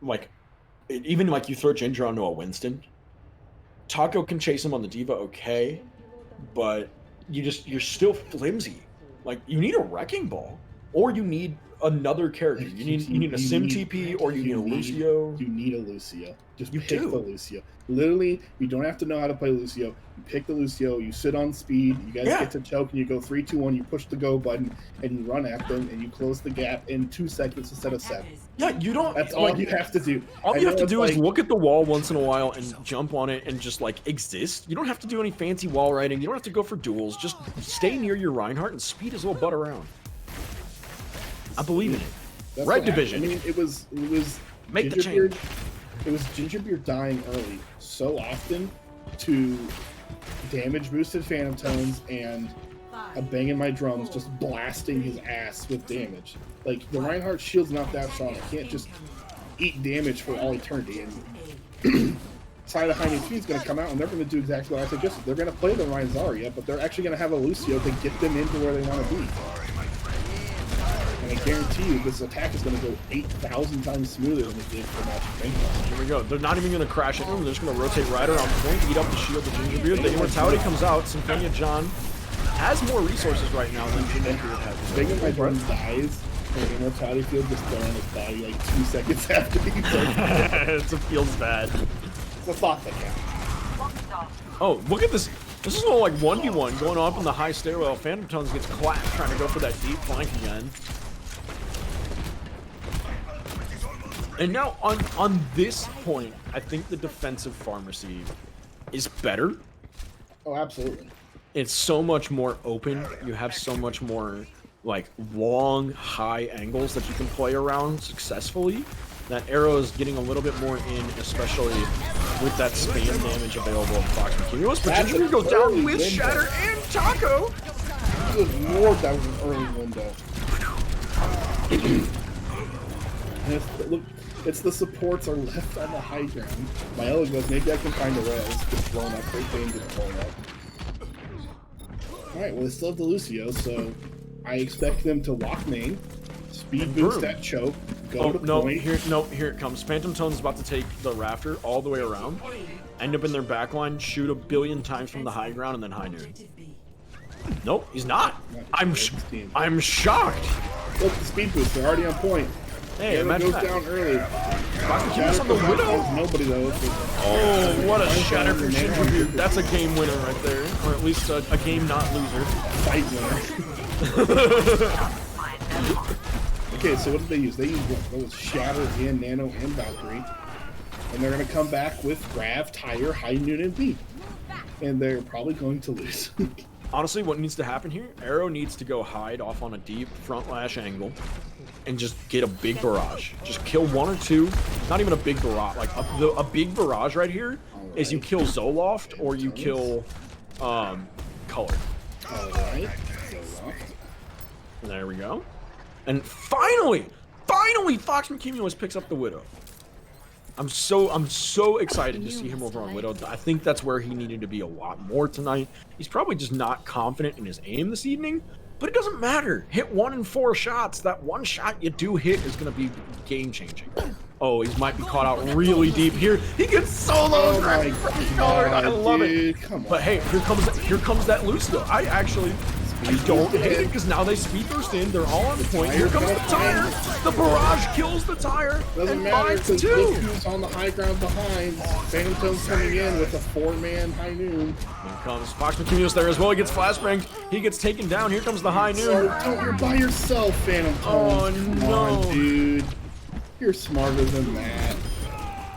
like even like you throw Ginger onto a Winston. Taco can chase him on the Diva, okay, but you're still flimsy. Like you need a wrecking ball, or you need another character. You need a Sim TP, or you need a Lucio. You need a Lucio. Just You pick do. the Lucio. Literally, you don't have to know how to play Lucio. You pick the Lucio. You sit on speed. You guys Yeah. get to choke, and you go 3, 2, 1. You push the go button, and you run at them, and you close the gap in 2 seconds instead of 7. Yeah, you don't. That's like, all you have to do. All I you have know to it's do is like- look at the wall once in a while and jump on it and just like exist. You don't have to do any fancy wall riding. You don't have to go for duels. Just stay near your Reinhardt and speed his little butt around. I believe in it. That's Red what happened. division. I mean, it was Make the Gingerbeard- change. It was Gingerbeard dying early so often to damage boosted Phantom Tones and a bang in my drums just blasting his ass with damage. Like the Reinhardt shield's not that strong. I can't just eat damage for all eternity. And Side of High Speed is going to come out and they're going to do exactly what I suggested. They're going to play the Ryan Zarya, but they're actually going to have a Lucio to get them into where they want to be. And I guarantee you, this attack is going to go 8,000 times smoother than it did for Magic Paintball. Here we go. They're not even going to crash into him. They're just going to rotate right around point, eat up the shield of Gingerbeard. The Immortality comes out. Symphonia John has more resources right now than Gingerbeard has. Bang in my drum dies, and the Immortality field just thrown on his body like 2 seconds after he does. It feels bad. It's a thought that counts. Oh, look at this. This is a little like 1v1 going up in the high stairwell. Phantom Tones gets clapped trying to go for that deep flank again. And now on this point, I think the defensive pharmacy is better. Oh, absolutely. It's so much more open. You have so much more like long, high angles that you can play around successfully. That arrow is getting a little bit more in, especially with that spam damage available in Fox and Cumulus. But Gingerbeard goes down with Shatter and Taco. Good lord, that was an early window. And look, it's the supports are left on the high ground. Myella goes, maybe I can find a res. Gets blown up. Great Dane gets blown up. Alright, well, they still have the Lucio, so I expect them to walk main, speed boost that choke, go to no, point. here it comes. Phantom Tone's about to take the rafter all the way around, end up in their backline, shoot a billion times from the high ground, and then high noon. Nope, he's not. I'm shocked. Look, the speed boost, they're already on point. Hey, Arrow imagine goes that. down early. Cumulus on the Widow. Nobody though. Oh, what a shatter for Gingerbeard. That's a game winner right there, or at least a game not loser. Fight winner. Okay, so what did they use? They used what was Shatter and Nano and Valkyrie. And they're going to come back with Grav, Tire, High Noon, and B. And they're probably going to lose. Honestly, what needs to happen here, Arrow needs to go hide off on a deep front lash angle and just get a big barrage. Just kill 1 or 2, not even a big barrage, like a big barrage right here is you kill Zoloft or you kill Color. Alright. There we go. And finally, Fox McCumulus picks up the Widow. I'm so excited to see him over on Widow. I think that's where he needed to be a lot more tonight. He's probably just not confident in his aim this evening, but it doesn't matter. Hit 1 in 4 shots. That one shot you do hit is going to be game-changing. Oh, he might be caught out really deep here. He gets solo. Oh my God, I love dude, it. come on. But hey, here comes that Lucio. I don't hate it because now they speed burst in. They're all on point. Here comes the tire. The barrage kills the tire. Doesn't and matter finds because 2. look who's on the high ground behind. Phantom Tone's coming in with a 4-man High Noon. Here comes Fox McCumulus there as well. He gets flashbanged. He gets taken down. Here comes the high noon. Oh, you're by yourself, Phantom Tone. Oh, Come no. on, dude. You're smarter than that.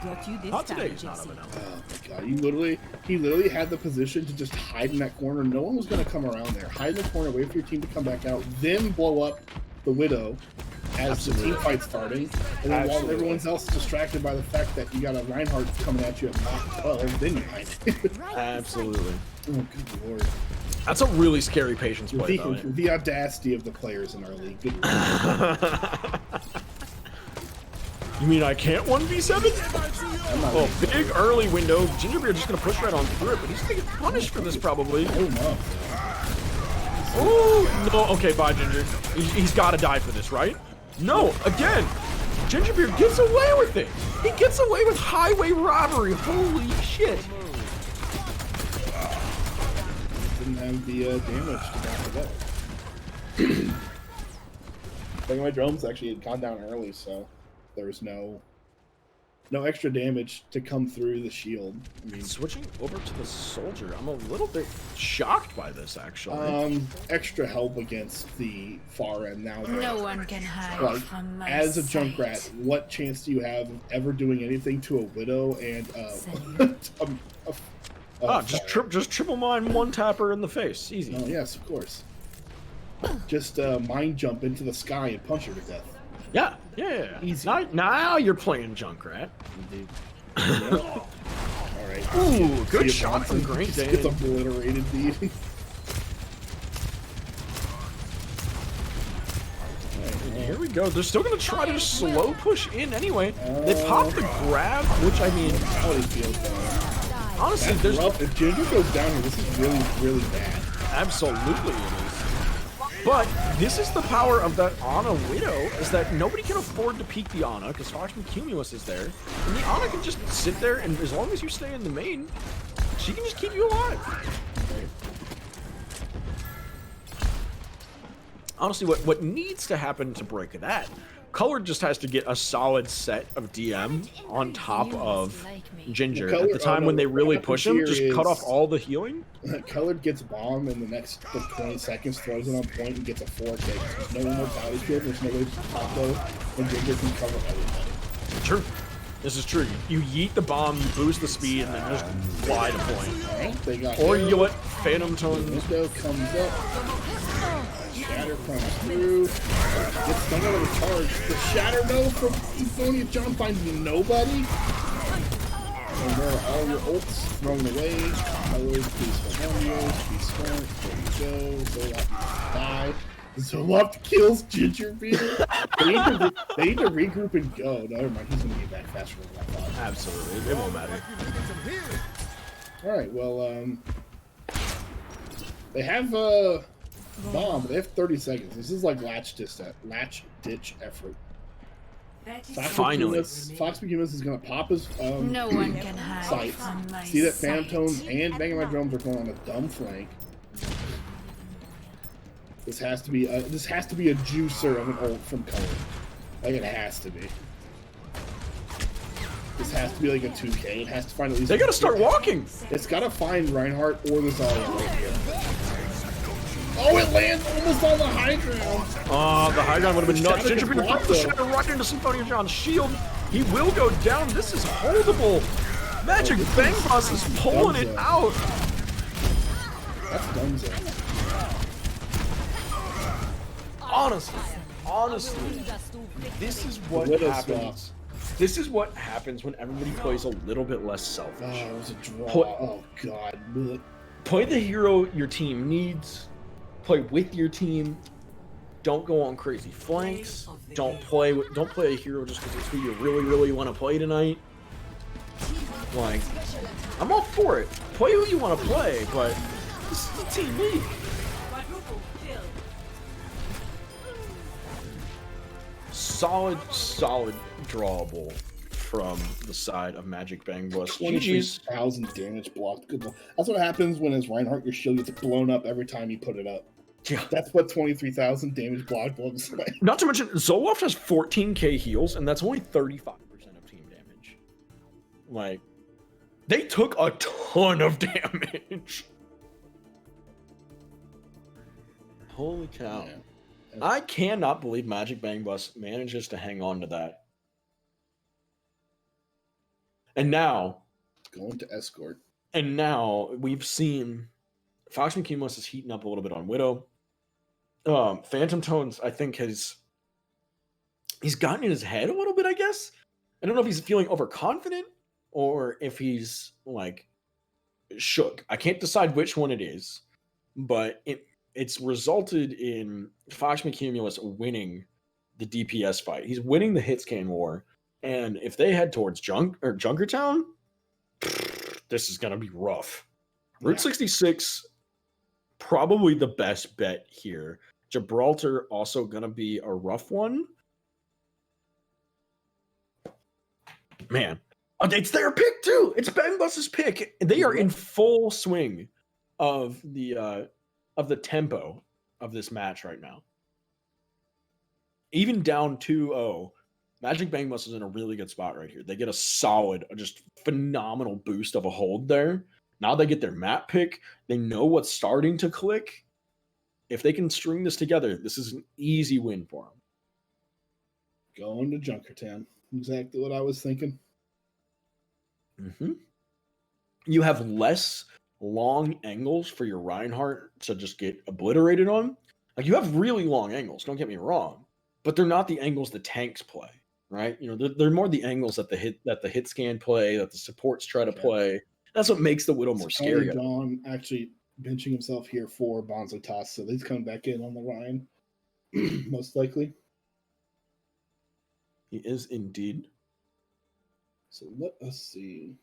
Not today, he's not of an Oh my God! He literally had the position to just hide in that corner. No one was going to come around there. Hide in the corner, wait for your team to come back out, then blow up the Widow as the team fight's starting. And then while everyone else is distracted by the fact that you got a Reinhardt coming at you at Mach 12, then you hide it. Absolutely. Oh, good lord. That's a really scary patience play, though. The audacity of the players in our league. Good You mean I can't 1v7? Oh, big early window. Gingerbeard just gonna push right on through it, but he's gonna get punished for this probably. Oh no. Oh no! Okay, bye, Ginger. He's got to die for this, right? No, again. Gingerbeard gets away with it. He gets away with highway robbery. Holy shit! Didn't have the damage to back it up. I think my drones actually had gone down early, so there was no extra damage to come through the shield. I mean, switching over to the soldier, I'm a little bit shocked by this actually. Extra help against the far end now. No one can hide Like, from my as a sight. Junkrat, what chance do you have of ever doing anything to a widow and just triple mine one tapper in the face, easy. Oh yes, of course. Just mind jump into the sky and punch her to death. Yeah. Easy. Now you're playing Junkrat. Indeed. All right. Ooh, good See shot from Great just Dane. gets obliterated, dude. Here we go. They're still gonna try to just slow push in anyway. They pop the grab, which I mean, How it feels though. honestly, That's there's rough. If Ginger goes down here, this is really, really bad. absolutely it is. But this is the power of that Ana Widow, is that nobody can afford to peek the Ana because Foxman Cumulus is there. And the Ana can just sit there, and as long as you stay in the main, she can just keep you alive. Honestly, what needs to happen to break that, Colored just has to get a solid set of DM on top of Ginger. Well, At the time when they really push him, just cut off all the healing. Colored gets bomb in the next 20 seconds, throws it on point, and gets a 4K. There's no mortality field, there's no way to combo, and Ginger can cover everybody. True. This is true. You yeet the bomb, you boost the speed, and then just fly to point. Alright, they got Or him. you let Phantom Tones. Window comes up. Shatter comes through. Gets done out of the charge. The Shatter though from Symphonia John finds nobody. And there are all your ults thrown away. Colored, please Phenomenos, please Smart. There you go. Zoloft die. Zoloft kills Gingerbeard. They need to regroup and go. Never mind, he's gonna get back faster than I thought. Absolutely. It won't matter. Alright, well, they have bomb. They have 30 seconds. This is like latch ditch effort. Finally. Fox McGinnis is gonna pop his No one can hide sight. from my See that Phantom sight. Tones and Banging My Drums are going on a dumb flank. This has to be a juicer of an ult from Color. Like it has to be. This has to be like a 2K. It has to find at least. They gotta start walking! It's gotta find Reinhardt or the Zarya right here. Oh, it lands almost on the high ground. Oh, the high ground would have been nuts. Shatter Gingerbeard gets dropped the blocked, Shatter right into Symphonia John's shield. He will go down. This is holdable. Magic Bang Boss is pulling it out. That's Dunzo. Honestly, this is what Widow happens. This is what happens when everybody plays a little bit less selfish. Oh, it was a draw. Put- Oh god. Blech. Play the hero your team needs. Play with your team. Don't go on crazy flanks. Don't play a hero just because it's who you really want to play tonight. Like, I'm all for it. Play who you want to play, but this is a team league. Solid drawable from the side of Magic Bang Boss. GG's. 23,000 damage blocked. Good luck. That's what happens when as Reinhardt your shield gets blown up every time you put it up. Yeah. That's what 23,000 damage blocked looks like. Not to mention, Zoloft has 14k heals, and that's only 35% of team damage. Like, they took a ton of damage. Holy cow. Yeah. I cannot believe Magic Bang Bus manages to hang on to that. And now Going to escort. And now we've seen Fox McCumulus is heating up a little bit on Widow. Phantom Tones, I think, he's gotten in his head a little bit, I guess. I don't know if he's feeling overconfident or if he's like shook. I can't decide which one it is. but it's resulted in Fox McCumulus winning the DPS fight. He's winning the hitscan war, and if they head towards Junkertown, this is gonna be rough. Route 66, probably the best bet here. Gibraltar also gonna be a rough one. Man, it's their pick too. It's Bang Bus's pick. They are in full swing of the tempo of this match right now. Even down 2-0, Magic Bang Bus is in a really good spot right here. They get a solid, just phenomenal boost of a hold there. Now they get their map pick. They know what's starting to click. If they can string this together, this is an easy win for them. Going to Junkertown. Exactly what I was thinking. Mm-hmm. You have less long angles for your Reinhardt to just get obliterated on. Like, you have really long angles, don't get me wrong, but they're not the angles the tanks play, right? You know, they're more the angles that the hit scan play, that the supports try to play. That's what makes the Widow more scary. John actually benching himself here for Bonzo Toss, so he's coming back in on the Rhine, most likely. He is indeed. So let us see.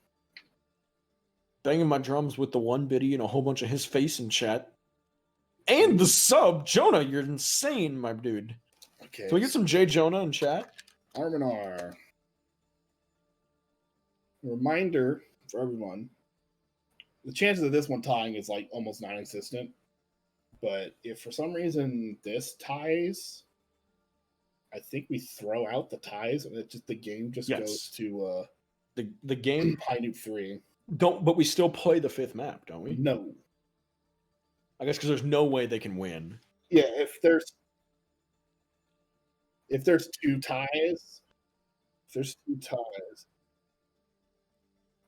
Banging my drums with the one biddy and a whole bunch of his face in chat. And the sub. Jonah, you're insane, my dude. Okay. Can we get some J. Jonah in chat? Arminar. Reminder for everyone. The chances of this one tying is like almost non-existent. But if for some reason this ties, I think we throw out the ties and the game just goes to the game Pinute 3. But we still play the 5th map, don't we? No. I guess because there's no way they can win. Yeah, if there's two ties.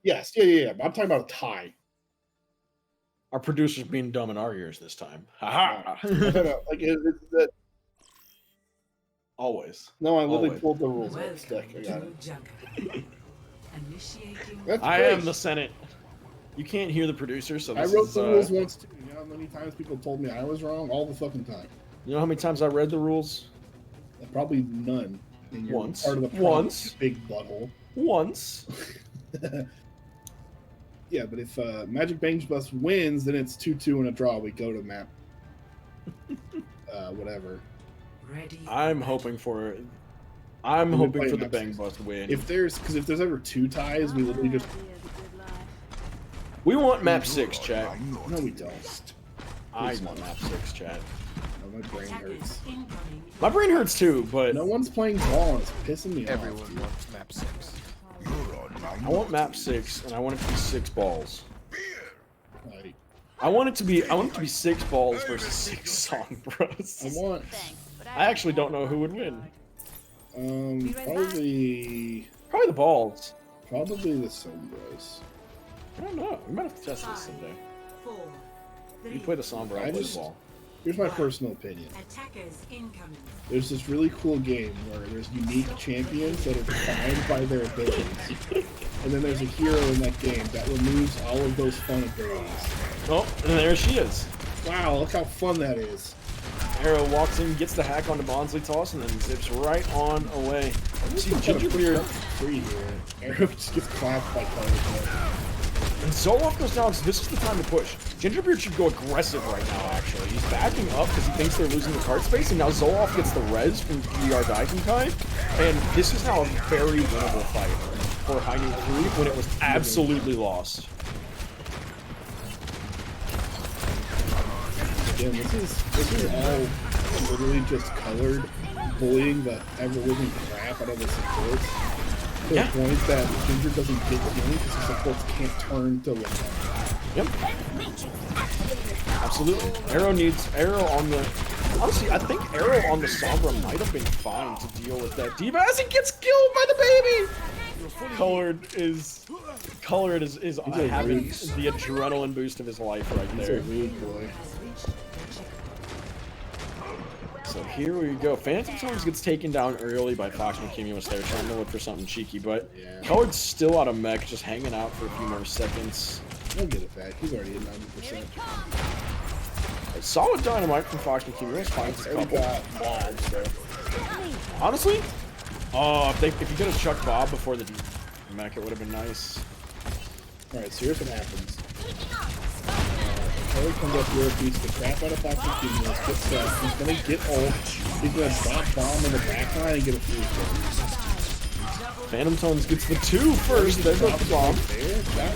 Yes, yeah. I'm talking about a tie. Our producer's being dumb in our ears this time. Ha ha. Like it's that. Always. No, I literally Always. pulled the rules out of the stack. I got it. That's I am the Senate. You can't hear the producer, so this I wrote the rules once too. You know how many times people told me I was wrong? All the fucking time. You know how many times I read the rules? Probably none. And you're Once. Part of the problem, Once. Big butthole. Once. Yeah, but if Magic Bang Bus wins, then it's 2-2 and a draw. We go to map. Whatever. I'm hoping for the Bang Bus win. If there's ever two ties, we literally just. We want map 6, chat. No, we don't. I want map 6, chat. No, my brain hurts. My brain hurts too, but no one's playing ball and it's pissing me off. Everyone wants map 6. I want map 6, and I want it to be 6 balls. Like, I want it to be 6 balls versus 6 song bros. I actually don't know who would win. Probably the balls. Probably the Sombras. I don't know. We might have to test this someday. You play the Sombra, I play the ball. Here's my personal opinion. There's this really cool game where there's unique champions that are defined by their abilities. And then there's a hero in that game that removes all of those fun abilities. Oh, and there she is. Wow, look how fun that is. Arrow walks in, gets the hack onto Bonsley Toss, and then zips right on away. See Gingerbeard free here. Arrow just gets clapped by Color. And Zoloft goes down, so this is the time to push. Gingerbeard should go aggressive right now, actually. He's backing up because he thinks they're losing the card space, and now Zoloft gets the res from GR Daikenkai. And this is now a very winnable fight for Hainu 3 when it was absolutely lost. Again, this is all literally just colored bullying the ever-living crap out of the supports. To the point that Ginger doesn't get healing because the supports can't turn to lift. Yep. Absolutely. Arrow on the... Honestly, I think Arrow on the Sombra might have been fine to deal with that D.Va as he gets killed by the baby! Colored is having the adrenaline boost of his life right there. He's a rude boy. So here we go. Phantom Tones gets taken down early by Fox McCumulus there, trying to look for something cheeky, but Colored's still out of mech, just hanging out for a few more seconds. He'll get it back. He's already at 90%. Solid dynamite from Fox and Kimi. Finds a couple. Bombs, so. Honestly, if you could have chucked Bob before the mech, it would have been nice. Alright, so here's what happens. Kelly comes up here, beats the crap out of Fox and Kimi. He's gonna get ult. He's gonna drop bomb in the back line and get a free kill. Phantom Tones gets the 2 first. There goes the bomb. There. That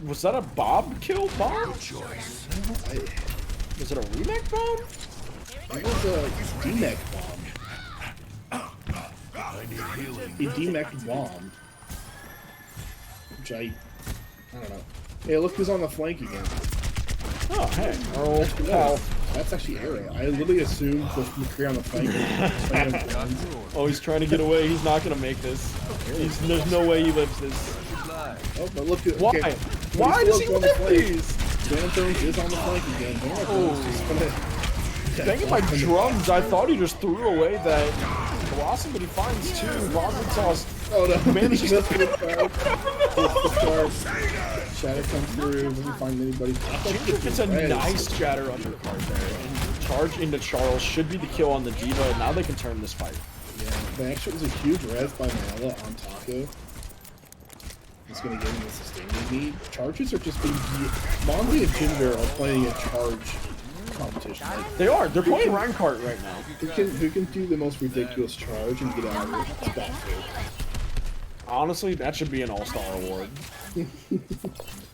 Was that a Bob kill bomb? Was it a remake bomb? That was a D-mech bomb. He D-mech bombed. Which I don't know. Hey, look who's on the flank again. Oh, hey. Oh, pal. That's actually Arrow. I literally assumed with McCree on the flank. Oh, he's trying to get away. He's not going to make this. There's no way he lives this. Oh, but look at... Why? Okay. Why does he on live the these? Phantom Thrones is on the flank again. Oh. Banging my drums, I thought he just threw away that Blossom, but he finds 2. Vomit Sauce. Oh no, manages to the Shatter comes through, doesn't find anybody. Ginger gets a nice Shatter undercard there. And charge into Charles should be the kill on the Diva, and now they can turn this fight. Yeah, the actually was a huge res by Mala on Taco. He's gonna get him the sustain they need. Charges are just being... Monzi and Ginger are playing a charge competition. Like, They are. They're playing Reinhardt right now. who can do the most ridiculous charge and get out of it? Spot food. Honestly, that should be an all-star award.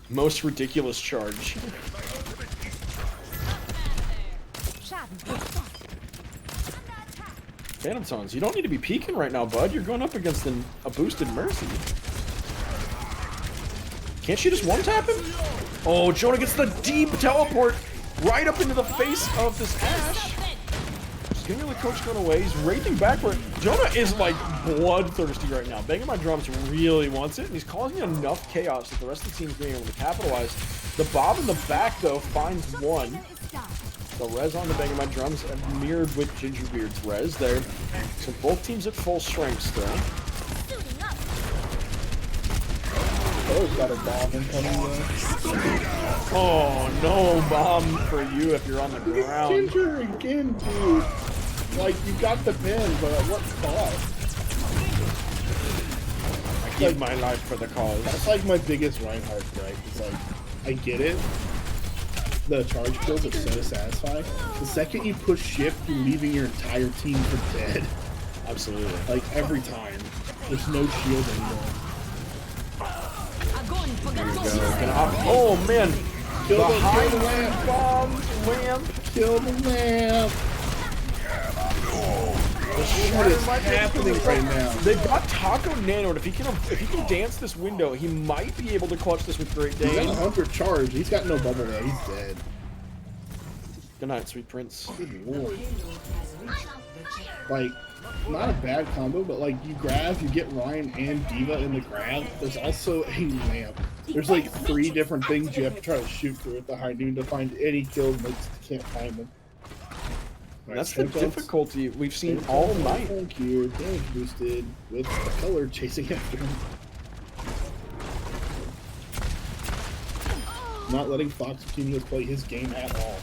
Most ridiculous charge. Phantom Tones, you don't need to be peeking right now, bud. You're going up against a boosted Mercy. Can't she just one-tap him? Oh, Jonah gets the deep teleport right up into the face of this Ashe. Just gonna really coach going away. He's raging backward. Jonah is like bloodthirsty right now. Banging my drums really wants it, and he's causing enough chaos that the rest of the team's being able to capitalize. The Bob in the back, though, finds 1. The res on the Banging My Drums mirrored with Gingerbeard's res there. So both teams at full strength still. Oh, got a bomb incoming. Oh, no bomb for you if you're on the ground. Ginger again, dude. Like, you got the pin, but at what cost? I give my life for the cause. That's like my biggest Reinhardt gripe. It's like, I get it. The charge kills are so satisfying. The second you push shift, you're leaving your entire team for dead. Absolutely. Like, every time. There's no shield anymore. Oh, man. Kill the lamp bomb. Lamp. Kill the lamp. What is happening right now? They've got Taco Nano, and if he can dance this window, he might be able to clutch this with Great He's Dane. got 100 charge. He's got no bubble there. He's dead. Good night, sweet prince. Good lord. Like, not a bad combo, but like you grab, you get Ryan and Diva in the grab. There's also a lamp. There's like 3 different things you have to try to shoot through at the high noon to find any kills, but you can't find them. Right, that's the difficulty we've seen all night. Thank you. Damage boosted with the color chasing after him. Not letting Fox Cumulus play his game at all.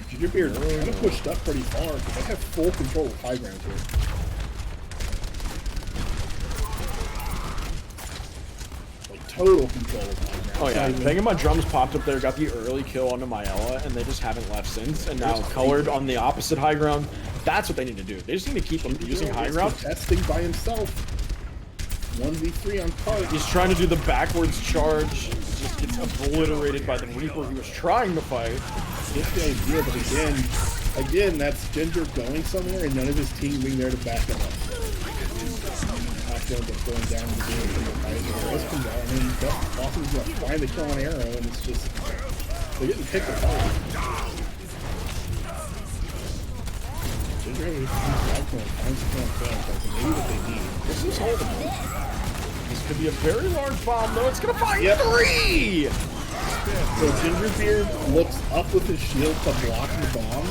Gingerbeard kind of pushed up pretty far because they have full control of high ground here. Like total control of high ground. Oh yeah, Banging My Drums popped up there, got the early kill onto Maella, and they just haven't left since. And now Colored on the opposite high ground. That's what they need to do. They just need to keep them using high ground. Testing by himself. 1v3 on card. He's trying to do the backwards charge. Just gets obliterated by the Reaper he was trying to fight. It's the idea, but again, that's Ginger going somewhere and none of his team being there to back him up. Going down the game from the fight. Let's come down. I mean, Boston's going to find the kill on Arrow, and it's just they're getting picked apart. Ginger finds the kill on Phantom, maybe what they need. This is holdable. This could be a very large bomb, though. It's gonna find 3! So Gingerbeard looks up with his shield to block the bomb,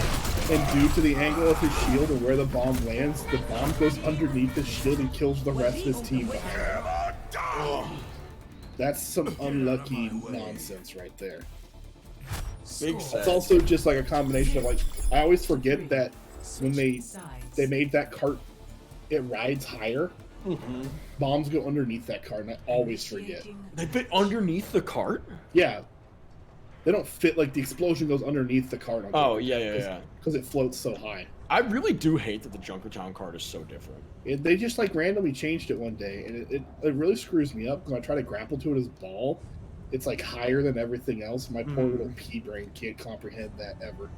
and due to the angle of his shield and where the bomb lands, the bomb goes underneath his shield and kills the rest of his team. That's some unlucky nonsense right there. Big It's set. also just like a combination of like, I always forget that when they made that cart, it rides higher. Bombs go underneath that cart, and I always forget. They fit underneath the cart? Yeah. They don't fit, like the explosion goes underneath the cart. Oh, yeah. Because it floats so high. I really do hate that the Junkertown cart is so different. They just like randomly changed it one day, and it really screws me up when I try to grapple to it as ball. It's like higher than everything else. My poor little pea brain can't comprehend that ever.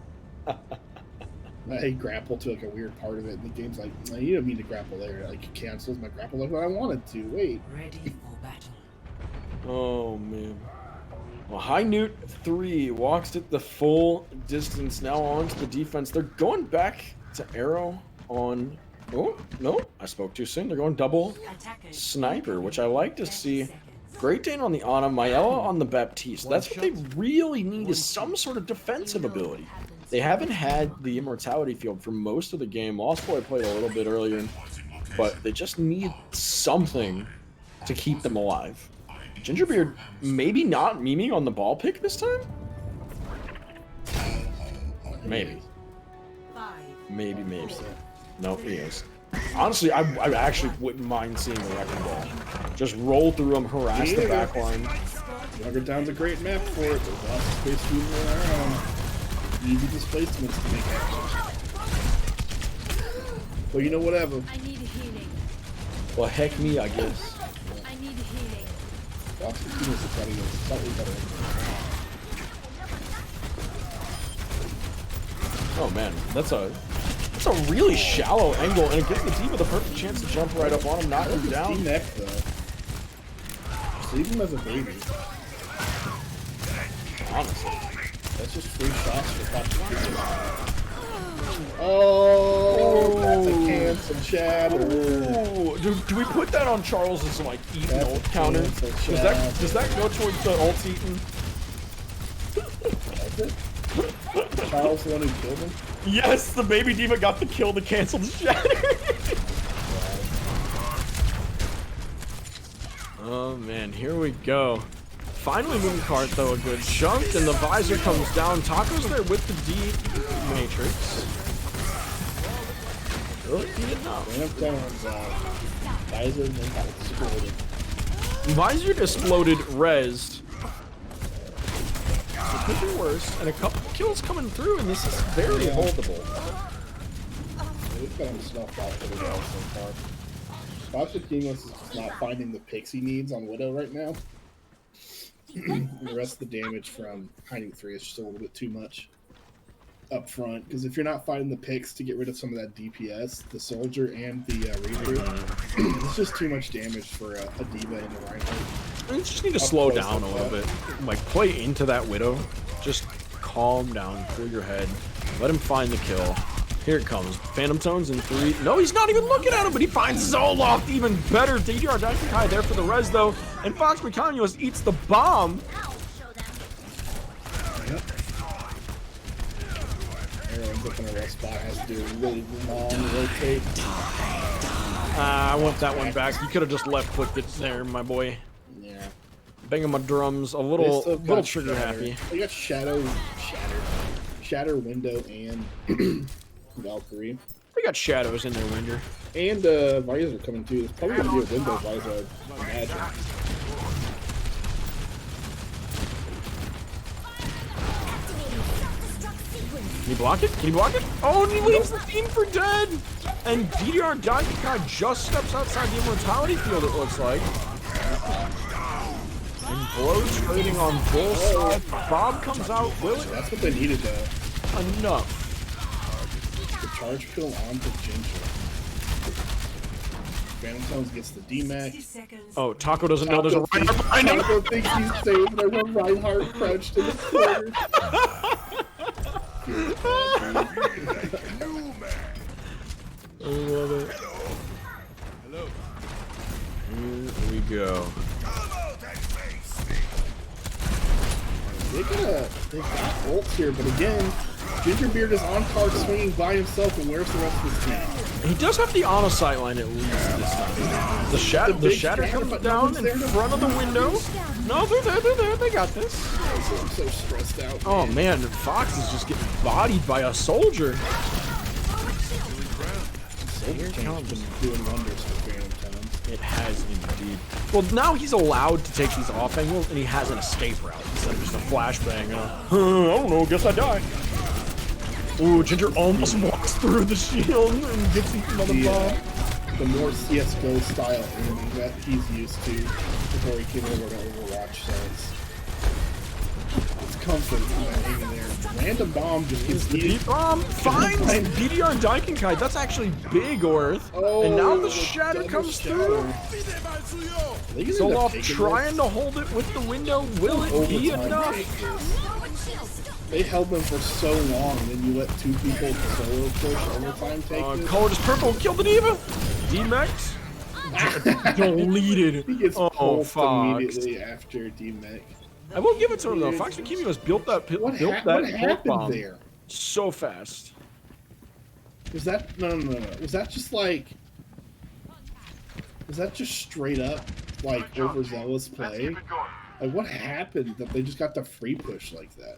I grapple to like a weird part of it, and the game's like, no, you don't mean to grapple there. Like, it cancels my grapple like what I wanted to. Wait. Ready for battle. Oh, man. Well, High Newt 3 walks it the full distance. Now on to the defense. They're going back to arrow on... Oh, no. I spoke too soon. They're going double sniper, which I like to see. Great Dane on the Ana, Maella on the Baptiste. That's what they really need, is some sort of defensive ability. They haven't had the Immortality field for most of the game. Lost Boy played a little bit earlier, but they just need something to keep them alive. Gingerbeard maybe not memeing on the ball pick this time? Maybe. Maybe. Nope, he is. Honestly, I actually wouldn't mind seeing a Wrecking Ball. Just roll through them, harass the backline. Junkertown's a great map for it. There's lots of space moving around. Easy displacements to make happen. Well, you know, whatever. I need healing. Well, heck me, I guess. I need healing. Lots of teams are trying to go slightly better. Oh man, that's a really shallow angle, and it gives the D.Va the perfect chance to jump right up on him, knock him down. Neck, though. Just leave him as a baby. Honestly. That's just free shots for top. Oh, that's a cancel shatter. Ooh, do we put that on Charles's like Eaton That's ult a counter? cancel Does that go towards the ult Eaton? That's it. Charles the one who killed him? Yes, the baby D.Va got the kill to cancel the shatter. Oh man, here we go. Finally moving cart though, a good chunk, and the visor comes down. Taco's there with the D matrix. Really? He did not. Visor and then got exploded. Visor exploded, rezzed. So it could be worse, and a couple kills coming through, and this is very holdable. Yeah, we've got him snuffed out pretty well so far. Toxic Genius is just not finding the picks he needs on Widow right now. The rest of the damage from Hiding 3 is just a little bit too much up front, because if you're not finding the picks to get rid of some of that DPS, the Soldier and the Reaper, it's just too much damage for a D.Va and a Reinhardt. You just need to slow down a little bit. Like, play into that Widow. Just calm down, cool your head. Let him find the kill. Here it comes. Phantom Tones in 3. No, he's not even looking at him, but he finds Zoloft even better. DDR Daikai there for the res, though. And Fox Meccanios eats the bomb. Yep. Everyone's looking at that spot. Has to do a really long rotate. I want that one back. You could have just left-clicked it there, my boy. Yeah. Banging my drums. A little trigger happy. They got Shatter, Window, and Valkyrie. They got shadows in their window. And Visor coming too. It's probably going to be a Window Visor, I imagine. Can you block it? Can you block it? Oh, and he leaves the team for dead! And DDR Daikai just steps outside the Immortality field, it looks like. And blows trading on both sides. Bob comes out. Will it? That's what they needed though. Enough. The charge kill onto Ginger. Phantom Tones gets the D-Max. Oh, Taco doesn't know there's a Reinhardt behind him. Taco thinks he's safe. There's a Reinhardt crouched in the corner. I love it. Hello. Here we go. They got ults here, but again, Gingerbeard is on card swinging by himself, and where's the rest of his team? He does have the on a sight line at least this time. The shatter comes down in front of the window. No, they're there. They're there. They got this. I'm so stressed out. Oh man, Fox is just getting bodied by a soldier. Soldier Change been doing wonders for Phantom Town. It has indeed. Well, now he's allowed to take these off angles, and he has an escape route instead of just a flashbang. I don't know. Guess I die. Ooh, Ginger almost walks through the shield and gets eaten by the bomb. The more CSGO style aiming that he's used to before he came over to Overwatch, so it's comfort in that aiming there. Random bomb just gets Deep bomb finds BDR and Daikenkai. That's actually big, Orth. And now the shatter comes through. Zoloft trying to hold it with the window. Will it be enough? They held them for so long, and then you let two people solo push overtime take this. Color is purple. Kill the Diva. D-Max. Deleted. He gets pulsed Fox. immediately after D-Mech. I will give it to him though. Fox Akimi has built that What pulse happened bomb there? so fast. Was that no? Was that just like? Was that just straight up like overzealous play? Like what happened that they just got the free push like that?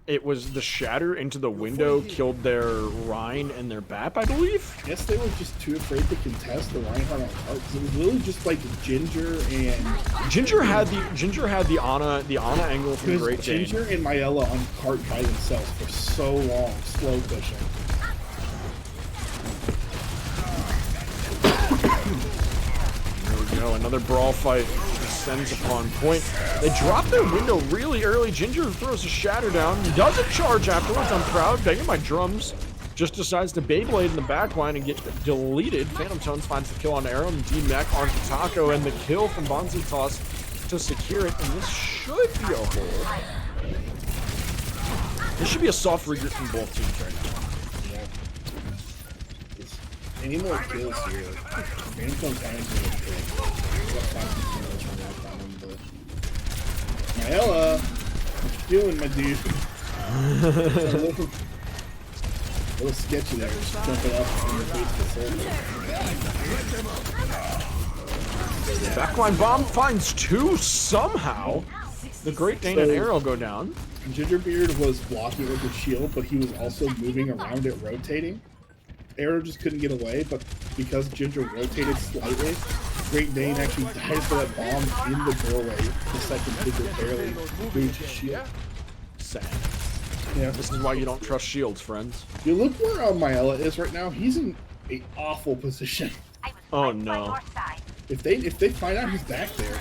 It was the shatter into the window killed their Rhine and their BAP, I believe. I guess they were just too afraid to contest the Reinhardt on cart because it was literally just like Ginger and Ginger had the Ana angle from Great Dane. Ginger and Maella on cart by themselves for so long, slow pushing. There we go, another brawl fight descends upon point. They drop their window really early. Ginger throws a shatter down. Doesn't charge afterwards. I'm proud. Banging my drums. Just decides to Beyblade in the backline and get deleted. Phantom Tones finds the kill on Arrow and D-Mech on Taco and the kill from Bonzi Toss to secure it. And this should be a hold. This should be a soft regroup from both teams right now. Any more kills here? Phantom Tones Maella, what you doing, my dude? a little sketchy there, just jumping up in the face of the soldier. Backline bomb finds two somehow. The Great Dane and Arrow go down. Gingerbeard was blocking with the shield, but he was also moving around it, rotating. Arrow just couldn't get away, but because Ginger rotated slightly, Great Dane actually died for that bomb in the doorway the second Ginger barely moved his shield. Sad. Yeah. This is why you don't trust shields, friends. You look where Maella is right now. He's in an awful position. Oh no. If they find out he's back there,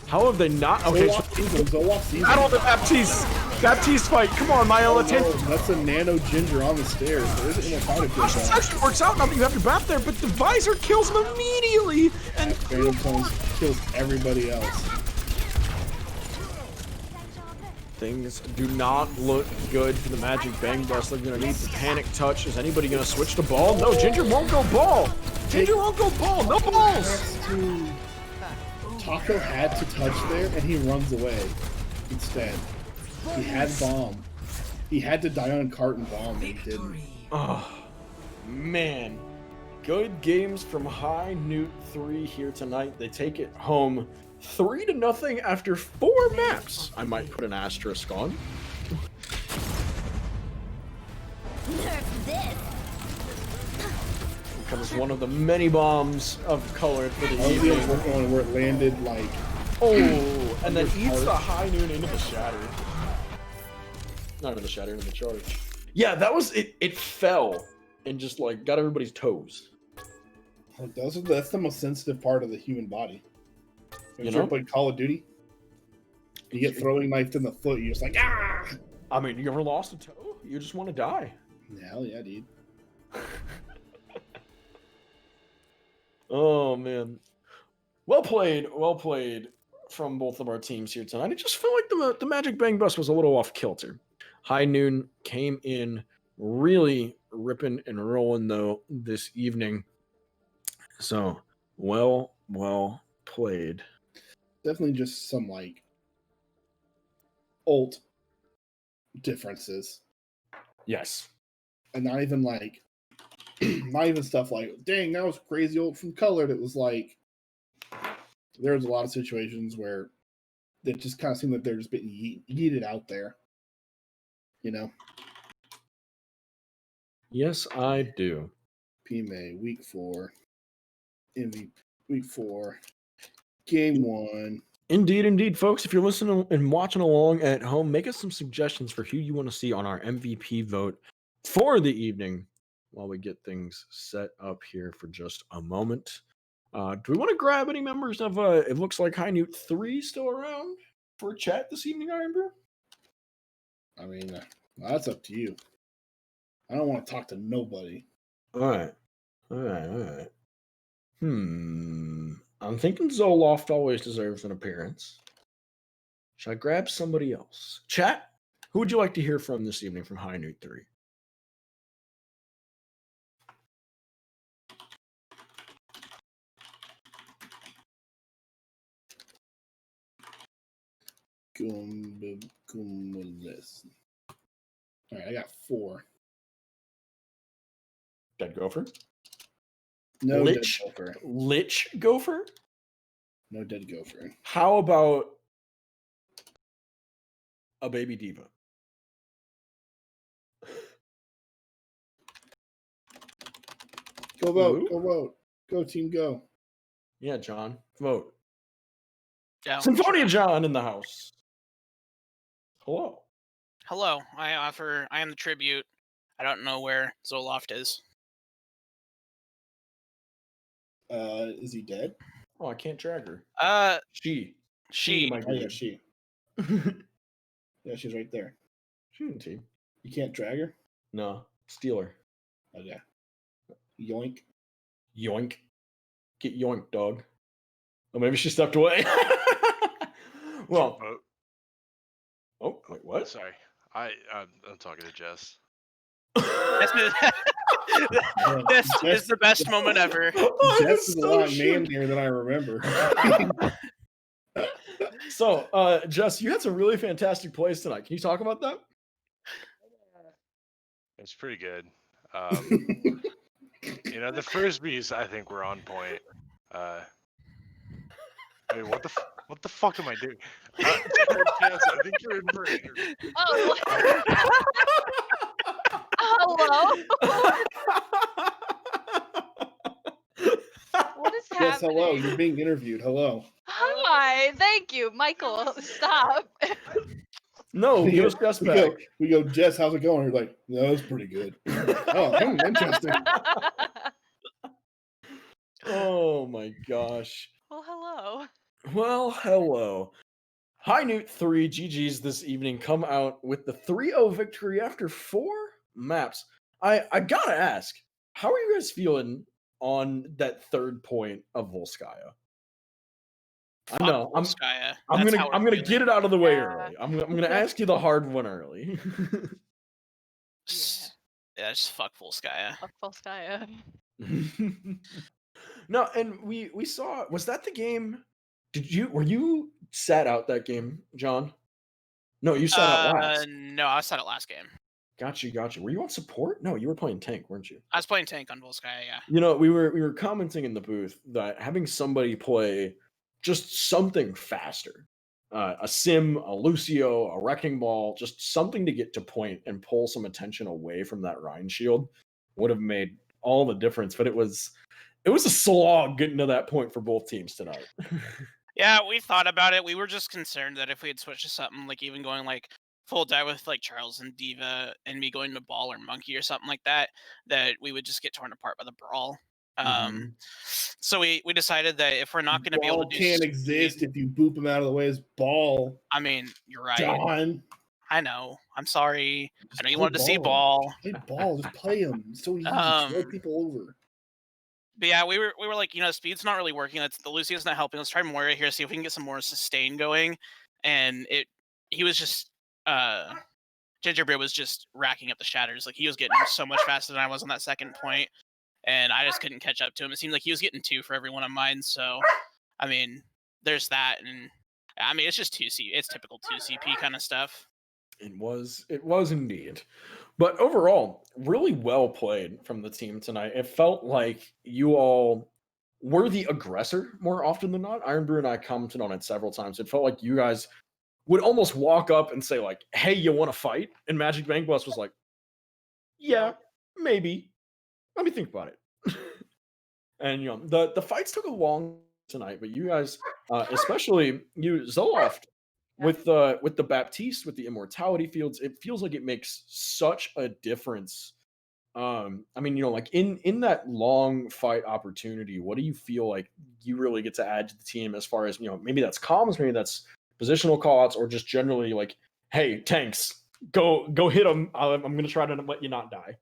how have they not? Okay, Zoloft sees him. battle the Baptiste. Baptiste fight. Come on, Maella. That's a nano Ginger on the stairs. There isn't a fight of good This actually works out now that you have your BAP there, but the visor kills him immediately. And Phantom Tones kills everybody else. things do not look good for the Magic Bang Bus. They're gonna need the panic touch. Is anybody gonna switch to ball? No, Ginger won't go ball. Ginger won't go ball. No balls. Taco had to touch there, and he runs away instead. He had bomb. He had to die on cart and bomb, and he didn't. Oh, man. Good games from High Newt 3 here tonight. They take it home 3-0 after 4 maps. I might put an asterisk on. Nerf this. Becomes one of the many bombs of color for the I was the evening. one where it landed like. Oh, and then eats the High Noon into the shatter. Not into the shatter, into the charge. Yeah, that was it. It fell and just like got everybody's toes. That's the most sensitive part of the human body. When You you know? play Call of Duty, you get throwing knifed in the foot. You're just like, ah! I mean, you ever lost a toe? You just want to die. Hell yeah, dude. Oh man, well played from both of our teams here tonight. It just felt like the Magic Bang Bus was a little off kilter. High Noon came in really ripping and rolling though this evening. So well played. Definitely just some like ult differences, Yes. and not even like, not even stuff like, dang, that was crazy ult from Colored. It was like, there's a lot of situations where it just kind of seemed like they're just being yeeted out there. You know? Yes, I do. PMA, week 4. MVP, week 4. Game 1. Indeed, folks. If you're listening and watching along at home, make us some suggestions for who you want to see on our MVP vote for the evening while we get things set up here for just a moment. Do we want to grab any members of it looks like High Newt 3 still around for a chat this evening, Iron Brew? I mean, well, that's up to you. I don't want to talk to nobody. All right. I'm thinking Zoloft always deserves an appearance. Should I grab somebody else? Chat, who would you like to hear from this evening from High Newt 3? Listen. All right, I got 4. Dead Gopher? No Lich? dead gopher. Lich Gopher? No dead gopher. How about a baby diva? Go vote. Ooh. Go vote. Go team. Go. Yeah, John, vote. Yeah, Symphonia John in the house. Hello. Hello, I am the tribute. I don't know where Zoloft is. Is he dead? Oh, I can't drag her. She. my Oh yeah, dude. she. Yeah, she's right there. She in team. You can't drag her. No, steal her. Okay. Yoink. Yoink. Get yoinked, dog. Oh, maybe she stepped away. Well. Oh, wait, what? Sorry, I'm talking to Jess. This is the best moment ever. Oh, Jess is a lot shook. manlier than I remember. So, Jess, you had some really fantastic plays tonight. Can you talk about that? It's pretty good. The frisbees I think were on point. I mean, what the fuck am I doing? Jess, I think you're in for it. Oh. Hello. What is happening? Yes, hello. You're being interviewed. Hello. Hi. Thank you, Michael. Stop. No, give us Jess back. We go, Jess, how's it going? You're like, no, it's pretty good. Oh, interesting. Oh my gosh. Well, hello. High Newt 3 GG's this evening come out with the 3-0 victory after 4 maps. I gotta ask, how are you guys feeling on that third point of Volskaya? I know. Volskaya. I'm gonna get it out of the way Yeah. early. I'm gonna ask you the hard one early. Yeah, just fuck Volskaya. Fuck Volskaya. No, and we saw, was that the game? Were you sat out that game, John? No, you sat out last. No, I sat at last game. Gotcha. Were you on support? No, you were playing tank, weren't you? I was playing tank on Volskaya, yeah. We were commenting in the booth that having somebody play just something faster, a Sim, a Lucio, a Wrecking Ball, just something to get to point and pull some attention away from that Rhine shield would have made all the difference. But it was a slog getting to that point for both teams tonight. Yeah, we thought about it. We were just concerned that if we had switched to something like even going like full die with like Charles and Diva and me going to Ball or Monkey or something like that, that we would just get torn apart by the brawl. So we decided that if we're not going to be able to do can't exist if you boop him out of the way as Ball. I mean, you're right. John. I know. I'm sorry. Just I know you play wanted to see Ball. Play Ball. Just play him. It's so easy. Throw people over. But yeah, we were like, speed's not really working. The Lucio's not helping. Let's try Moira here, see if we can get some more sustain going. And he was just Gingerbread was just racking up the shatters. Like he was getting so much faster than I was on that second point, and I just couldn't catch up to him. It seemed like he was getting 2 for every one of mine. So, I mean, there's that, and I mean it's just 2C. It's typical 2CP kind of stuff. It was indeed. But overall, really well played from the team tonight. It felt like you all were the aggressor more often than not. Iron Brew and I commented on it several times. It felt like you guys would almost walk up and say like, "Hey, you want to fight?" And Magic Bang Bus was like, "Yeah, maybe. Let me think about it." And the fights took a long tonight, but you guys, especially you, Zoloft, with the Baptiste, with the immortality fields, it feels like it makes such a difference. I mean, like in that long fight opportunity, what do you feel like you really get to add to the team as far as, maybe that's comms, maybe that's positional callouts, or just generally like, hey, tanks, go hit them. I'm gonna try to let you not die.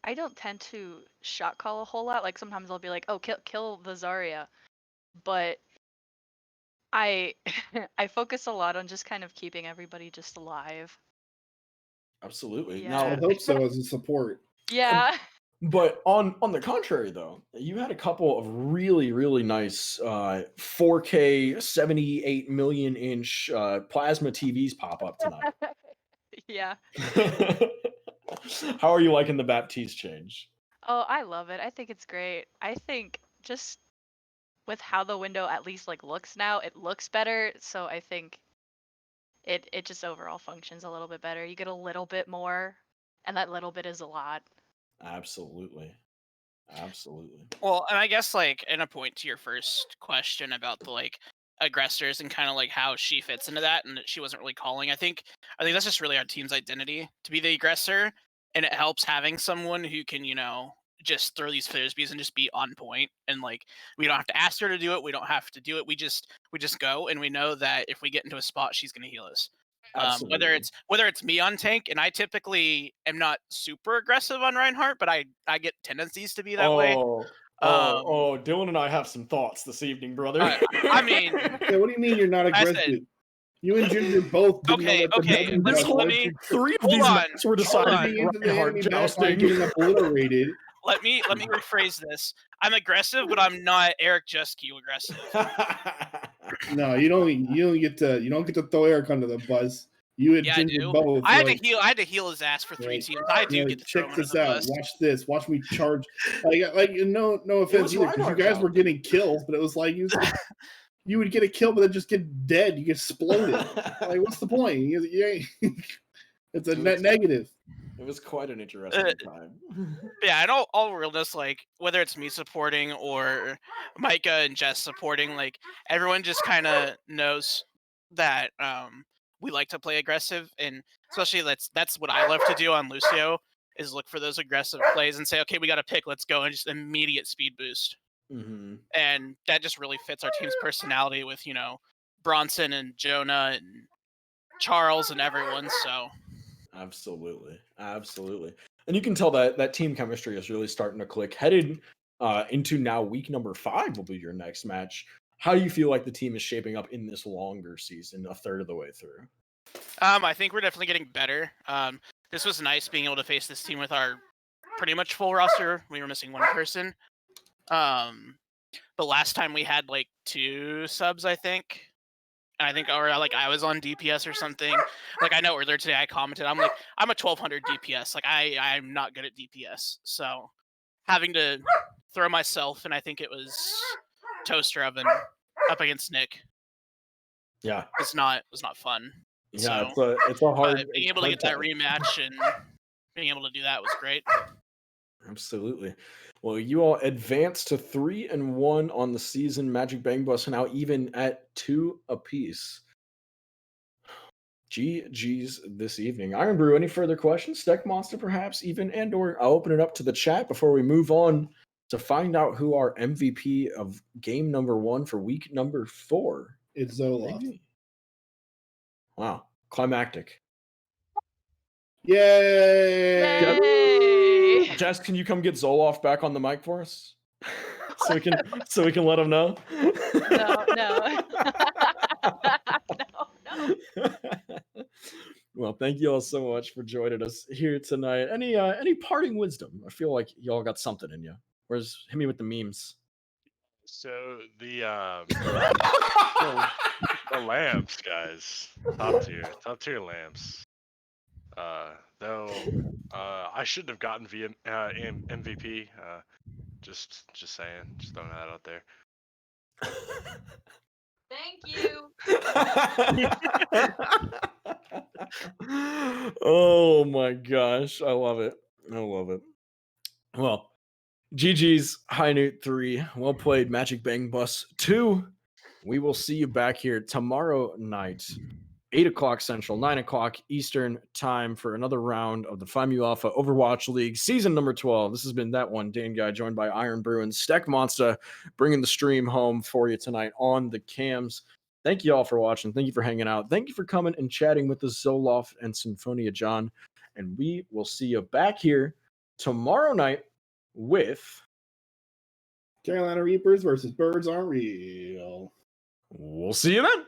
I don't tend to shot call a whole lot. Like sometimes I'll be like, oh, kill the Zarya, but I I focus a lot on just kind of keeping everybody just alive. Absolutely. Yeah. I Now, hope so as a support. Yeah. but on the contrary, though, you had a couple of really, really nice 4K 78 million inch plasma TVs pop up tonight. Yeah. How are you liking the Baptiste change? Oh, I love it. I think it's great. I think just with how the window at least like looks now, it looks better. So I think it just overall functions a little bit better. You get a little bit more, and that little bit is a lot. Absolutely. Absolutely. Well, and I guess like in a point to your first question about the like aggressors and kind of like how she fits into that and that she wasn't really calling. I think that's just really our team's identity to be the aggressor, and it helps having someone who can, just throw these frisbees and just be on point, and like we don't have to ask her to do it, we don't have to do it, we just go, and we know that if we get into a spot she's going to heal us. Absolutely. Whether it's me on tank, and I typically am not super aggressive on Reinhardt, but I get tendencies to be that way. Dylan and I have some thoughts this evening, brother. I mean, Yeah, what do you mean you're not I aggressive? said- You and Ginger both didn't know Okay, that the okay, button let was me- on. Three of hold these on, matches were hold decided on. Charging into the Reinhardt enemy backline, jousting. getting obliterated. let me rephrase this. I'm aggressive, but I'm not Eric Jusky aggressive. No, you don't get to throw Eric under the bus. You and Yeah, I Ginger do. both. I you're had to heal his ass for 3 like- teams. I do you're get like, to throw check him under this the out. bus. Watch this. Watch me charge. No offense was either, because you Reinhardt guys were jousting. getting kills, but it was like you would get a kill, but then just get dead. You get exploded. Like, what's the point? It's a net negative. It was quite an interesting time. Yeah, and all realness, like whether it's me supporting or Micah and Jess supporting, like everyone just kind of knows that we like to play aggressive, and especially that's what I love to do on Lucio is look for those aggressive plays and say, okay, we got to pick, let's go, and just immediate speed boost. Mm-hmm. And that just really fits our team's personality with Bronson and Jonah and Charles and everyone. So Absolutely. And you can tell that team chemistry is really starting to click. Headed into now week number 5 will be your next match. How do you feel like the team is shaping up in this longer season, a third of the way through? I think we're definitely getting better. This was nice being able to face this team with our pretty much full roster. We were missing one person. But last time we had like 2 subs, I think. I think, or like I was on DPS or something. Like I know earlier today I commented, I'm like, I'm a 1200 DPS. Like I'm not good at DPS. So having to throw myself, and I think it was Toaster Oven up against Nick. Yeah. was not fun. Yeah, So, it's a hard. being able to get that rematch and being able to do that was great. Absolutely. Well, you all advanced to 3-1 on the season. Magic Bang Bus now even at 2 apiece. GG's this evening. Iron Brew, any further questions? Steak Monster, perhaps, even, and/or I'll open it up to the chat before we move on to find out who our MVP of game number 1 for week number 4. It's Zola. Maybe. Wow, climactic. Yay! Yay! Jess, can you come get Zoloft back on the mic for us, so we can let him know? No. No. Well, thank you all so much for joining us here tonight. Any parting wisdom? I feel like y'all got something in you. Where's hit me with the memes? So the lamps, guys, top tier lamps. Though I shouldn't have gotten MVP. Just saying. Just throwing that out there. Thank you. Oh my gosh. I love it. I love it. Well, GG's High Newt 3. Well played, Magic Bang Bus 2. We will see you back here tomorrow night, 8 o'clock Central, 9 o'clock Eastern time for another round of the FIMU Alpha Overwatch League season number 12. This has been that one, Dan Guy, joined by Iron Brew and Steck Monster, bringing the stream home for you tonight on the cams. Thank you all for watching. Thank you for hanging out. Thank you for coming and chatting with us, Zoloft and Symphonia John. And we will see you back here tomorrow night with Carolina Reapers versus Birds Aren't Real. We'll see you then.